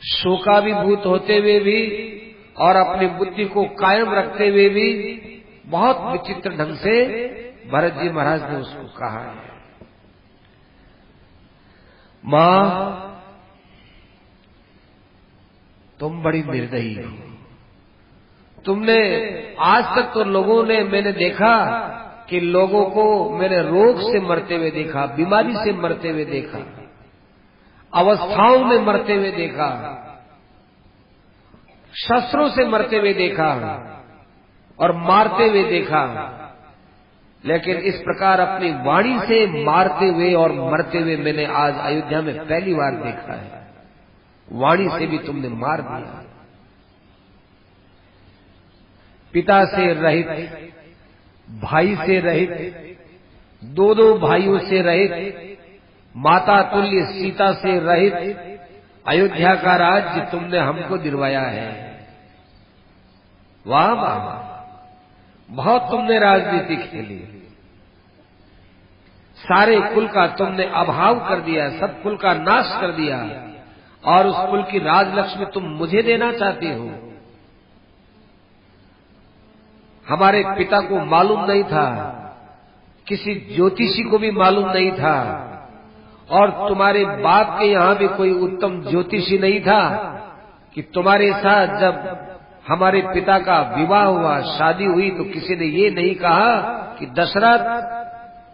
शोकाभिभूत होते हुए भी और अपनी बुद्धि को कायम रखते हुए भी बहुत विचित्र ढंग से भरत जी महाराज ने उसको कहा है, मां तुम बड़ी निर्दयी हो। तुमने आज तक तो मैंने देखा कि लोगों को मैंने रोग से मरते हुए देखा, बीमारी से मरते हुए देखा, अवस्थाओं में मरते हुए देखा, शस्त्रों से मरते हुए देखा और मारते हुए देखा, लेकिन इस प्रकार अपनी वाणी से मारते हुए और मरते हुए मैंने आज अयोध्या में पहली बार देखा है। वाणी से भी तुमने मार दिया। पिता से रहित, भाई से रहित, दो भाइयों से रहित, माता तुल्य सीता से रहित अयोध्या का राज्य तुमने हमको दिलवाया है। वाह वाह, बहुत तुमने राजनीति खेली, सारे कुल का तुमने अभाव कर दिया, सब कुल का नाश कर दिया और उस कुल की राजलक्ष्मी तुम मुझे देना चाहती हो। हमारे पिता को मालूम नहीं था, किसी ज्योतिषी को भी मालूम नहीं था और तुम्हारे बाप के यहां भी कोई उत्तम ज्योतिषी नहीं था कि तुम्हारे साथ जब हमारे पिता का विवाह हुआ, शादी हुई, तो किसी ने ये नहीं कहा कि दशरथ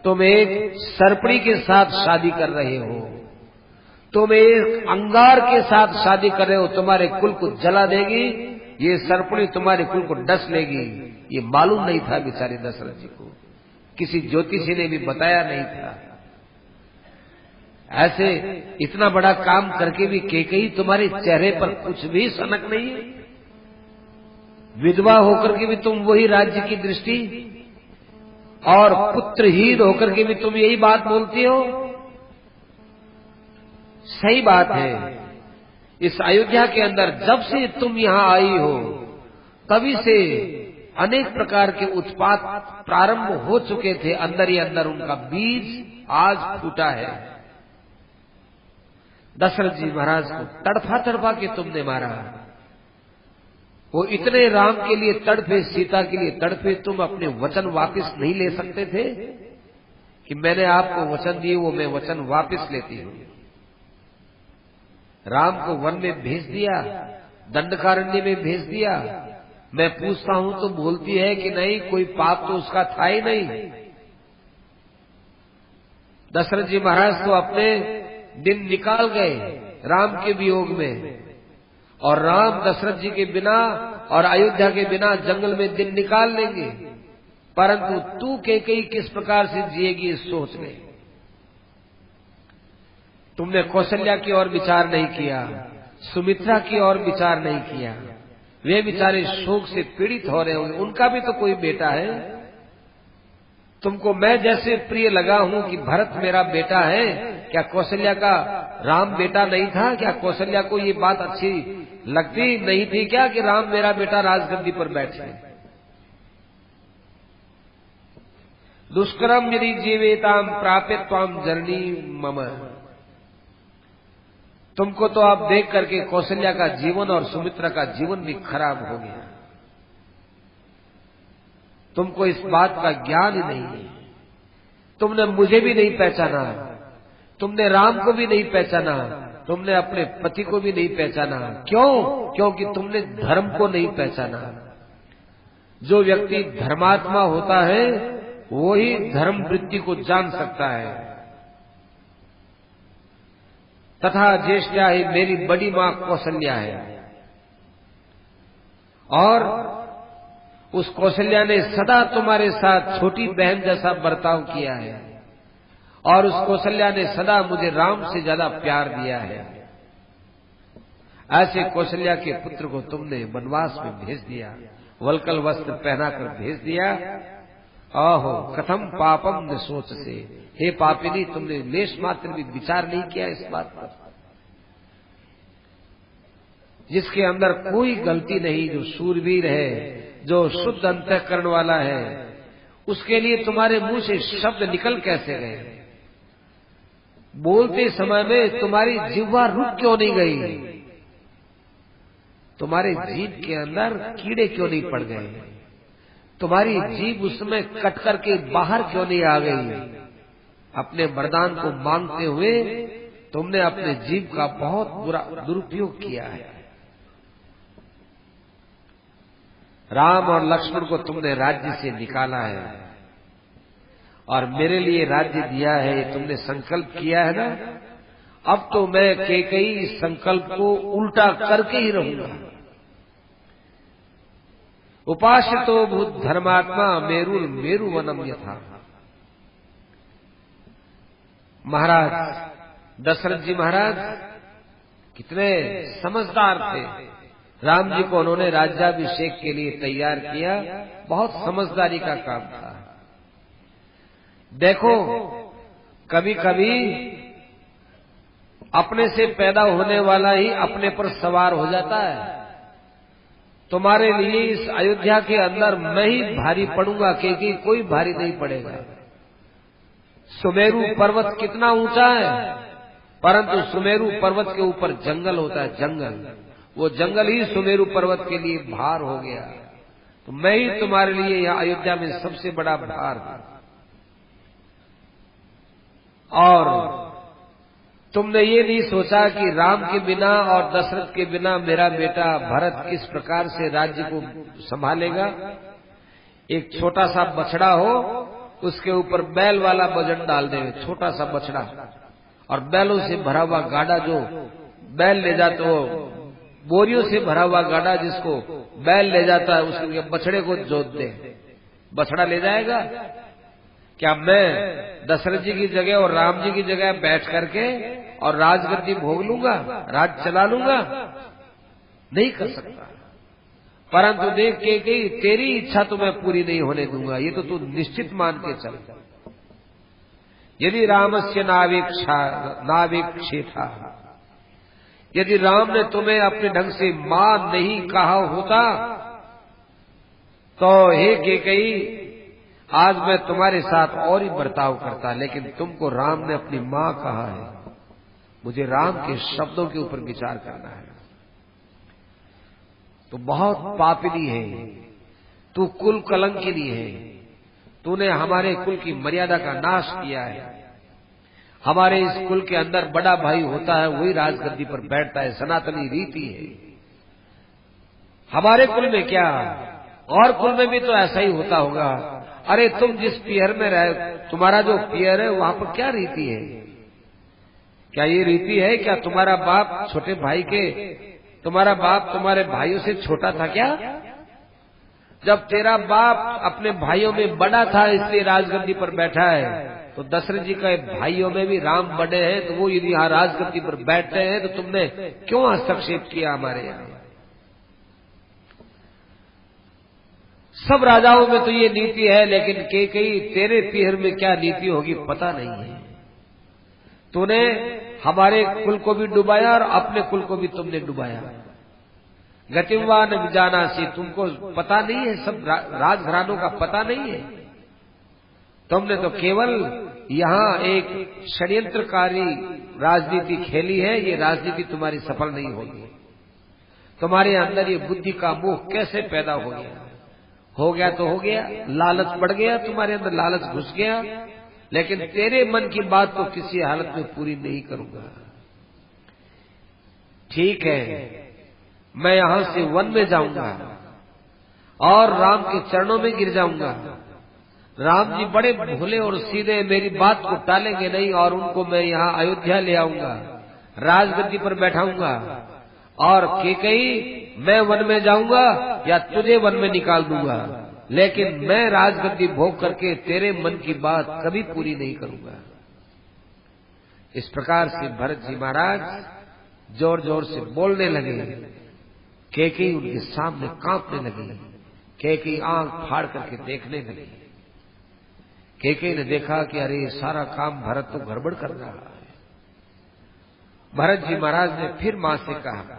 तुम एक सर्पणी के साथ शादी कर रहे हो, तुम एक अंगार के साथ शादी कर रहे हो, तुम्हारे कुल को जला देगी, ये सर्पणी तुम्हारे कुल को डस लेगी। ये मालूम नहीं था बेचारे दशरथ जी को, किसी ज्योतिषी ने भी बताया नहीं था। ऐसे इतना बड़ा काम करके भी कैकेयी तुम्हारे चेहरे पर कुछ भी सनक नहीं है। विधवा होकर के भी तुम वही राज्य की दृष्टि और पुत्रहीन होकर के भी तुम यही बात बोलती हो। सही बात है, इस अयोध्या के अंदर जब से तुम यहां आई हो तभी से अनेक प्रकार के उत्पात प्रारंभ हो चुके थे, अंदर ही अंदर उनका बीज आज फूटा है। दशरथ जी महाराज को तड़फा तड़फा के तुमने मारा, वो इतने राम के लिए तड़फे, सीता के लिए तड़फे, तुम अपने वचन वापस नहीं ले सकते थे कि मैंने आपको वचन दिए वो मैं वचन वापस लेती हूं। राम को वन में भेज दिया, दंडकारण्य में भेज दिया, मैं पूछता हूं तो बोलती है कि नहीं, कोई पाप तो उसका था ही नहीं। दशरथ जी महाराज तो अपने दिन निकाल गए राम के वियोग में, और राम दशरथ जी के बिना और अयोध्या के बिना जंगल में दिन निकाल लेंगे, परंतु तू कैकेयी किस प्रकार से जिएगी सोच ले। तुमने कौशल्या की ओर विचार नहीं किया, सुमित्रा की ओर विचार नहीं किया, वे बेचारे शोक से पीड़ित हो रहे होंगे, उनका भी तो कोई बेटा है। तुमको मैं जैसे प्रिय लगा हूं कि भरत मेरा बेटा है, क्या कौशल्या का राम बेटा नहीं था? क्या कौशल्या को ये बात अच्छी लगती नहीं थी क्या कि राम मेरा बेटा राजगद्दी पर बैठे? दुष्करम यदि जीवेताम प्राप्यत्वाम जननी मम। तुमको तो आप देख करके कौशल्या का जीवन और सुमित्रा का जीवन भी खराब हो गया। तुमको इस बात का ज्ञान ही नहीं है। तुमने मुझे भी नहीं पहचाना, तुमने राम को भी नहीं पहचाना, तुमने अपने पति को भी नहीं पहचाना। क्यों? क्योंकि तुमने धर्म को नहीं पहचाना। जो व्यक्ति धर्मात्मा होता है वो ही धर्म वृत्ति को जान सकता है। तथा ज्येष्ठा ही मेरी बड़ी मां कौशल्या है, और उस कौशल्या ने सदा तुम्हारे साथ छोटी बहन जैसा बर्ताव किया है, और उस कौशल्या ने सदा मुझे राम से ज्यादा प्यार दिया है। ऐसे कौशल्या के पुत्र को तुमने वनवास में भेज दिया, वल्कल वस्त्र पहनाकर भेज दिया। आहो कथम पापम न सोच से, हे पापिनी, तुमने लेश मात्र भी विचार नहीं किया इस बात पर। जिसके अंदर कोई गलती नहीं, जो शूरवीर है, जो शुद्ध अंतःकरण वाला है, उसके लिए तुम्हारे मुंह से शब्द निकल कैसे गए? बोलते समय में तुम्हारी जिह्वा रुक क्यों नहीं गई? तुम्हारे जीभ के अंदर कीड़े क्यों नहीं पड़ गए? तुम्हारी जीभ उसमें कट करके बाहर क्यों नहीं आ गई? अपने वरदान को मांगते हुए तुमने अपने जीभ का बहुत बुरा दुरुपयोग किया है। राम और लक्ष्मण को तुमने राज्य से निकाला है और मेरे लिए राज्य दिया है, ये तुमने संकल्प किया है ना। अब तो मैं कैकेयी इस संकल्प को उल्टा करके ही रहूंगा। उपासितो भूत धर्मात्मा मेरुल मेरु वनम यथा। महाराज दशरथ जी महाराज कितने समझदार थे। राम जी को उन्होंने राज्याभिषेक के लिए तैयार किया, बहुत समझदारी का काम था। देखो कभी कभी अपने से पैदा होने वाला ही अपने पर सवार हो जाता है। तुम्हारे लिए इस अयोध्या के अंदर मैं ही भारी पड़ूंगा, क्योंकि कोई भारी नहीं पड़ेगा। सुमेरु पर्वत कितना ऊंचा है, परंतु सुमेरु पर्वत के ऊपर जंगल होता है, जंगल। वो जंगल ही सुमेरु पर्वत के लिए भार हो गया। तो मैं ही तुम्हारे लिए यहाँ अयोध्या में सबसे बड़ा भार हूं। और तुमने ये नहीं सोचा कि राम के बिना और दशरथ के बिना मेरा बेटा भरत किस प्रकार से राज्य को संभालेगा। एक छोटा सा बछड़ा हो, उसके ऊपर बैल वाला वजन डाल देंगे, छोटा सा बछड़ा, और बैलों से भरा हुआ गाड़ा, जो बैल ले जाते हो, बोरियों से भरा हुआ गाड़ा जिसको बैल ले जाता है, उसके बछड़े को जोत दे, बछड़ा ले जाएगा। क्या मैं दशरथ जी की जगह और राम जी की जगह बैठ करके और राजगद्दी भोग लूंगा, राज चला लूंगा? नहीं कर सकता। परंतु देख के कि तेरी इच्छा तो मैं पूरी नहीं होने दूंगा, ये तो तू निश्चित मान के चल। यदि रामस्य नावेक्षेथा, यदि राम ने तुम्हें अपने ढंग से मां नहीं कहा होता तो हे कैकेयी आज मैं तुम्हारे साथ और ही बर्ताव करता, लेकिन तुमको राम ने अपनी मां कहा है। मुझे राम के शब्दों के ऊपर विचार करना है। तो बहुत पापिनी है तू, कुल कलंकिनी है। तूने हमारे कुल की मर्यादा का नाश किया है। हमारे इस कुल के अंदर बड़ा भाई होता है, वही राजगद्दी पर बैठता है, सनातनी रीति है। हमारे कुल में क्या, और कुल में भी तो ऐसा ही होता होगा। अरे तुम जिस पियर में रहे, तुम्हारा जो पियर है वहां पर क्या रीति है? क्या ये रीति है? क्या तुम्हारा बाप छोटे भाई के, तुम्हारा बाप तुम्हारे भाइयों से छोटा था क्या? जब तेरा बाप अपने भाइयों में बड़ा था इसलिए राजगद्दी पर बैठा है, तो दशरथ जी के भाइयों में भी राम बड़े हैं, तो वो यदि यहाँ राजगद्दी पर बैठते हैं तो तुमने क्यों हस्तक्षेप किया हमारे यहाँ? सब राजाओं में तो ये नीति है, लेकिन कैकेयी तेरे पीहर में क्या नीति होगी पता नहीं है। तूने हमारे कुल को भी डुबाया और अपने कुल को भी तुमने डुबाया। गतिवा न जानासी, तुमको पता नहीं है, सब राजघरानों का पता नहीं है। तुमने तो केवल यहाँ एक षड्यंत्रकारी राजनीति खेली है। ये राजनीति तुम्हारी सफल नहीं होगी। तुम्हारे अंदर ये बुद्धि का मोह कैसे पैदा हो गया? हो गया तो हो गया, लालच बढ़ गया, तुम्हारे अंदर लालच घुस गया, लेकिन तेरे मन की बात तो किसी हालत में पूरी नहीं करूंगा। ठीक है, मैं यहां से वन में जाऊंगा और राम के चरणों में गिर जाऊंगा। राम जी बड़े भोले और सीधे, मेरी बात को टालेंगे नहीं, और उनको मैं यहाँ अयोध्या ले आऊंगा, राजगद्दी पर बैठाऊंगा। और कैकेयी मैं वन में जाऊंगा या तुझे वन में निकाल दूंगा, लेकिन मैं राजगद्दी भोग करके तेरे मन की बात कभी पूरी नहीं करूंगा। इस प्रकार से भरत जी महाराज जोर जोर से बोलने लगे। कैकेयी उनके सामने कांपने लगी। कैकेयी आंख फाड़ करके देखने लगी। कैकेयी ने देखा कि अरे सारा काम भरत तो गड़बड़ कर रहा है। भरत जी महाराज ने फिर मां से कहा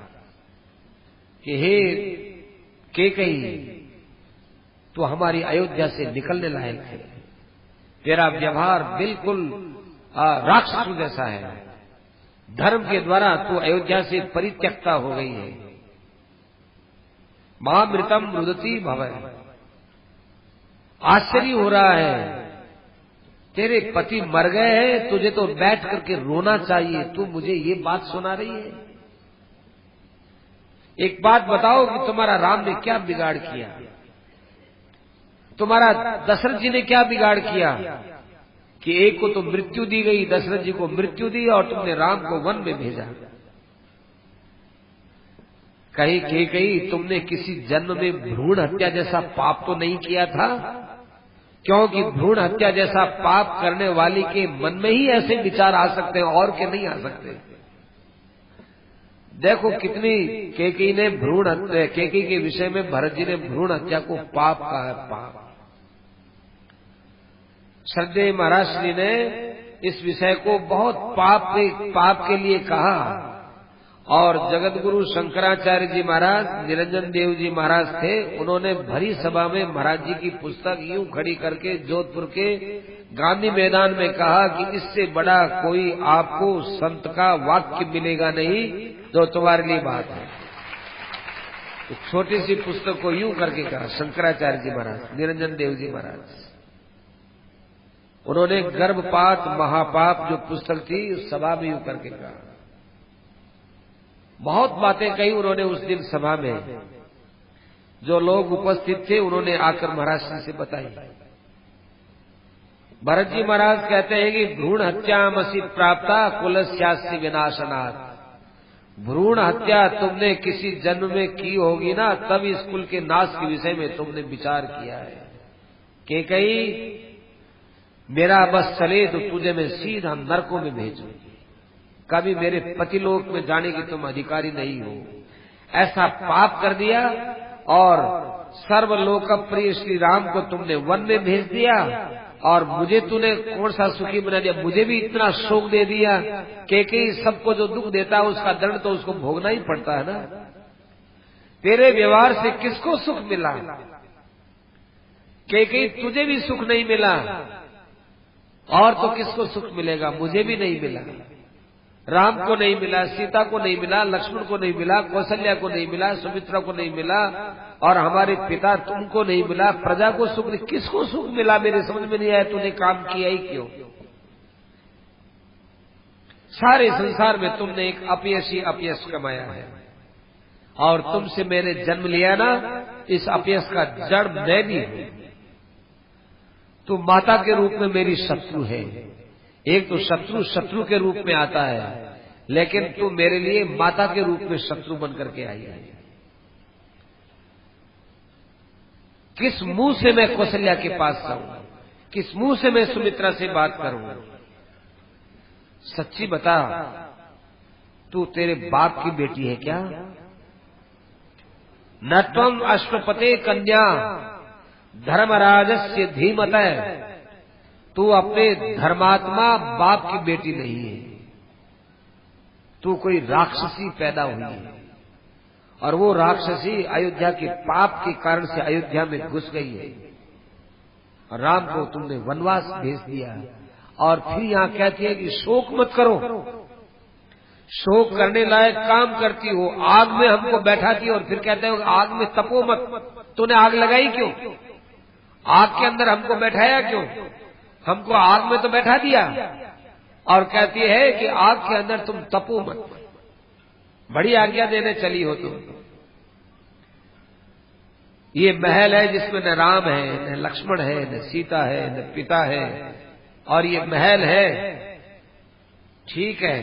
कि हे कैकेयी, तू हमारी अयोध्या से निकलने लायक है। तेरा व्यवहार बिल्कुल राक्षसों जैसा है। धर्म के द्वारा तू अयोध्या से परित्यक्ता हो गई है। महामृतम रुदती भवय। आश्चर्य हो रहा है, तेरे पति मर गए हैं, तुझे तो बैठ करके रोना चाहिए, तू मुझे ये बात सुना रही है। एक बात बताओ कि तुम्हारा राम ने क्या बिगाड़ किया, तुम्हारा दशरथ जी ने क्या बिगाड़ किया कि एक को तो मृत्यु दी गई, दशरथ जी को मृत्यु दी और तुमने राम को वन में भेजा। कही तुमने किसी जन्म में भ्रूण हत्या जैसा पाप तो नहीं किया था, क्योंकि भ्रूण हत्या जैसा पाप करने वाली के मन में ही ऐसे विचार आ सकते हैं और के नहीं आ सकते। देखो कितनी कैकेयी ने भ्रूण हत्या, कैकेयी के विषय में भरत जी ने भ्रूण हत्या को पाप कहा है, पाप। श्रद्धेय महाराज श्री ने इस विषय को बहुत पाप के लिए कहा और जगत गुरु शंकराचार्य जी महाराज, निरंजन देव जी महाराज थे, उन्होंने भरी सभा में महाराज जी की पुस्तक यूं खड़ी करके जोधपुर के गांधी मैदान में कहा कि इससे बड़ा कोई आपको संत का वाक्य मिलेगा नहीं जो तुम्हारे लिए बात है। तो छोटी सी पुस्तक को यूं करके कहा शंकराचार्य जी महाराज, निरंजन देव जी महाराज। उन्होंने गर्भपात महापाप जो पुस्तक थी उस सभा में यूं करके कहा। बहुत बातें कही उन्होंने उस दिन सभा में। जो लोग उपस्थित थे उन्होंने आकर महाराज जी से बताई। भरत जी महाराज कहते हैं कि भ्रूण हत्यामसि प्राप्ता कुलस्यास्य विनाशनात्। भ्रूण हत्या तुमने किसी जन्म में की होगी ना, तब इस कुल के नाश के विषय में तुमने विचार किया है। कैकेयी मेरा बस चले तो तुझे मैं सीधा नरकों में भेजूंगी, कभी मेरे पतिलोक में जाने की तुम अधिकारी नहीं हो। ऐसा पाप कर दिया और सर्वलोक प्रिय श्री राम को तुमने वन में भेज दिया और मुझे तूने कौन सा सुखी बना दिया, मुझे भी इतना शोक दे दिया। कैकेयी सबको जो दुख देता है उसका दंड तो उसको भोगना ही पड़ता है ना। तेरे व्यवहार से किसको सुख मिला? कैकेयी तुझे भी सुख नहीं मिला और तो किसको सुख मिलेगा? मुझे भी नहीं मिला, राम को नहीं मिला, सीता को नहीं मिला, लक्ष्मण को नहीं मिला, कौशल्या को नहीं मिला, सुमित्रा को नहीं मिला और हमारे पिता तुमको नहीं मिला। प्रजा को सुख नहीं, किसको सुख मिला? मेरे समझ में नहीं आया, तूने काम किया ही क्यों? सारे संसार में तुमने एक अपयश कमाया है और तुमसे मैंने जन्म लिया ना, इस अपयश का जड़ मैं भी हूं। तू माता के रूप में मेरी शत्रु है। एक तो शत्रु के रूप में आता है, लेकिन तू मेरे लिए माता के रूप में शत्रु बन करके आई है। किस मुंह से मैं कौशल्या के पास जाऊं? किस मुंह से मैं सुमित्रा से बात करूं? सच्ची बता, तू तेरे बाप की बेटी है क्या? न त्वं अश्वपते कन्या धर्मराजस्य धीमतः। तू अपने धर्मात्मा बाप की बेटी नहीं है, तू कोई राक्षसी पैदा हुई है और वो राक्षसी अयोध्या के पाप के कारण से अयोध्या में घुस गई है और राम को तुमने वनवास भेज दिया और फिर यहां कहती है कि शोक मत करो। शोक करने लायक काम करती हो, आग में हमको बैठाती और फिर कहते हो आग में तपो मत। तूने आग लगाई क्यों? आग के अंदर हमको बैठाया क्यों? हमको आग में तो बैठा दिया और कहती है कि आग के अंदर तुम तपो मत। बड़ी आज्ञा देने चली हो तुम। ये महल है जिसमें न राम है, न लक्ष्मण है, न सीता है, न पिता है और ये महल है। ठीक है,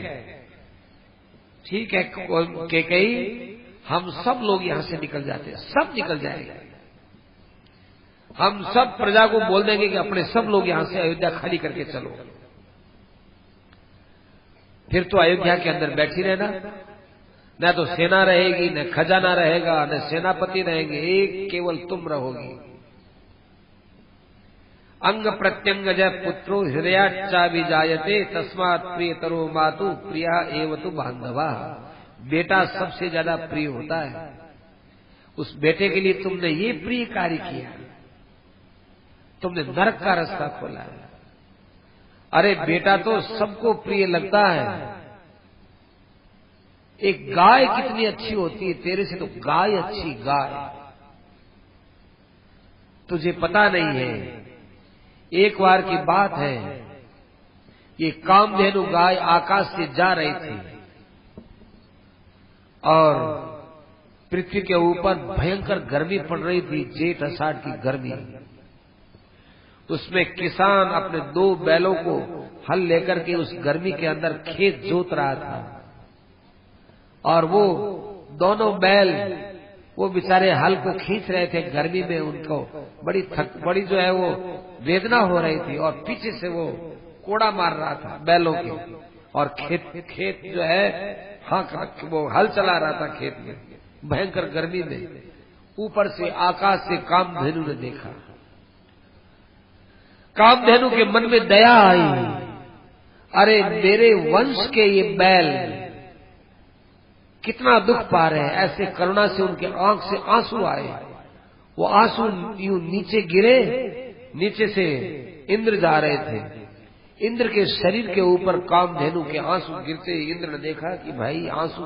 ठीक है कैकेयी, हम सब लोग यहां से निकल जाते हैं, सब निकल जाएंगे। हम सब प्रजा को बोल देंगे कि अपने सब लोग यहां से अयोध्या खाली करके चलो। फिर तो अयोध्या के अंदर बैठी रहना, न तो सेना रहेगी, न खजाना रहेगा, न सेनापति रहेंगे, एक केवल तुम रहोगी। अंग प्रत्यंग जय पुत्रो हृदयाच्चा विजायते तस्मात् प्रियतरो मातु प्रिया एवतु बांधवा। बेटा सबसे ज्यादा प्रिय होता है। उस बेटे के लिए तुमने ये प्रिय कार्य किया, तुमने नरक का रास्ता खोला है अरे बेटा तो सबको प्रिय लगता है। एक गाय कितनी अच्छी होती है, तेरे से तो गाय अच्छी गाय। तुझे पता नहीं है, एक बार की बात है, ये कामधेनु गाय आकाश से जा रही थी और पृथ्वी के ऊपर भयंकर गर्मी पड़ रही थी, जेठ आषाढ़ की गर्मी। उसमें किसान अपने 2 बैलों को हल लेकर के उस गर्मी के अंदर खेत जोत रहा था और वो दोनों बैल वो बेचारे हल को खींच रहे थे गर्मी में। उनको बड़ी जो है वो वेदना हो रही थी और पीछे से वो कोड़ा मार रहा था बैलों के और खेत जो है हाँक वो हल चला रहा था खेत में भयंकर गर्मी में। ऊपर से आकाश से कामधेनु ने देखा। कामधेनु के मन में दया आई, अरे मेरे वंश के ये बैल कितना दुख पा रहे हैं। ऐसे करुणा से उनके आंख से आंसू आए, वो आंसू यूं नीचे गिरे, नीचे से इंद्र जा रहे थे। इंद्र के शरीर के ऊपर कामधेनु के आंसू गिरते ही इंद्र ने देखा कि भाई आंसू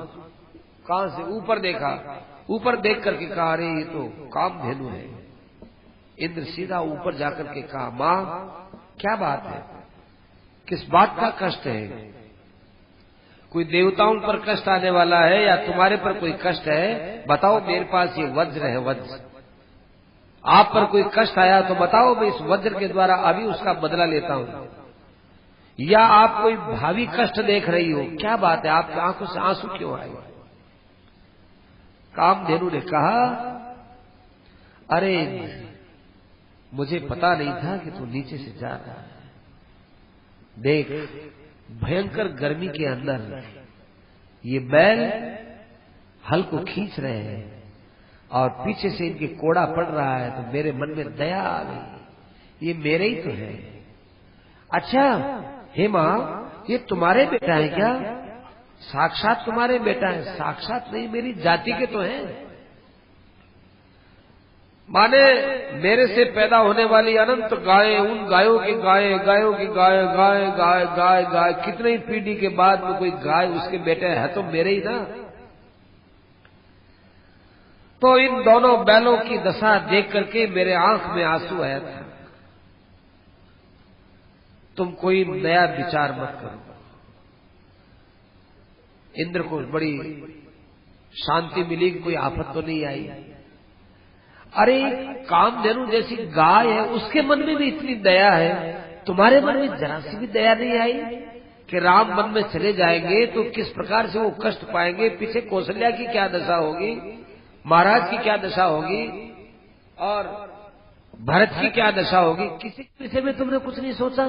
कहां से, ऊपर देखा, ऊपर देख करके कहा अरे ये तो कामधेनु है। इंद्र सीधा ऊपर जाकर के कहा, मां क्या बात है, किस बात का कष्ट है? कोई देवताओं पर कष्ट आने वाला है या तुम्हारे पर कोई कष्ट है? बताओ, मेरे पास ये वज्र है, वज्र। आप पर कोई कष्ट आया तो बताओ, मैं इस वज्र के द्वारा अभी उसका बदला लेता हूं। या आप कोई भावी कष्ट देख रही हो? क्या बात है, आपकी आंखों से आंसू क्यों आए? कामधेनु ने कहा, अरे मुझे पता नहीं था कि तू नीचे से जा रहा है। देख, भयंकर गर्मी के अंदर ये बैल हल को खींच रहे हैं और पीछे से इनके कोड़ा पड़ रहा है, तो मेरे मन में दया आ गई, ये मेरे ही तो है। अच्छा हे मां, ये तुम्हारे बेटा है क्या? साक्षात तुम्हारे बेटा है? साक्षात नहीं, मेरी जाति के तो हैं। माने मेरे से पैदा होने वाली अनंत गायें, उन गायों की गाय, गायों की गाय, गाय गाय गाय गाय, कितनी पीढ़ी के बाद में कोई गाय उसके बेटे है तो मेरे ही ना। तो इन दोनों बैलों की दशा देख करके मेरे आंख में आंसू आया था। तुम कोई नया विचार मत करो। इंद्र को बड़ी शांति मिली, कोई आफत तो नहीं आई। अरे कामधेनु जैसी गाय है, उसके मन में भी इतनी दया है, तुम्हारे मन में जरा सी भी दया नहीं आई कि राम वन में चले जाएंगे तो किस प्रकार से वो कष्ट पाएंगे, पीछे कौशल्या की क्या दशा होगी, महाराज की क्या दशा होगी और भरत की क्या दशा होगी, किसी विषय में तुमने कुछ नहीं सोचा?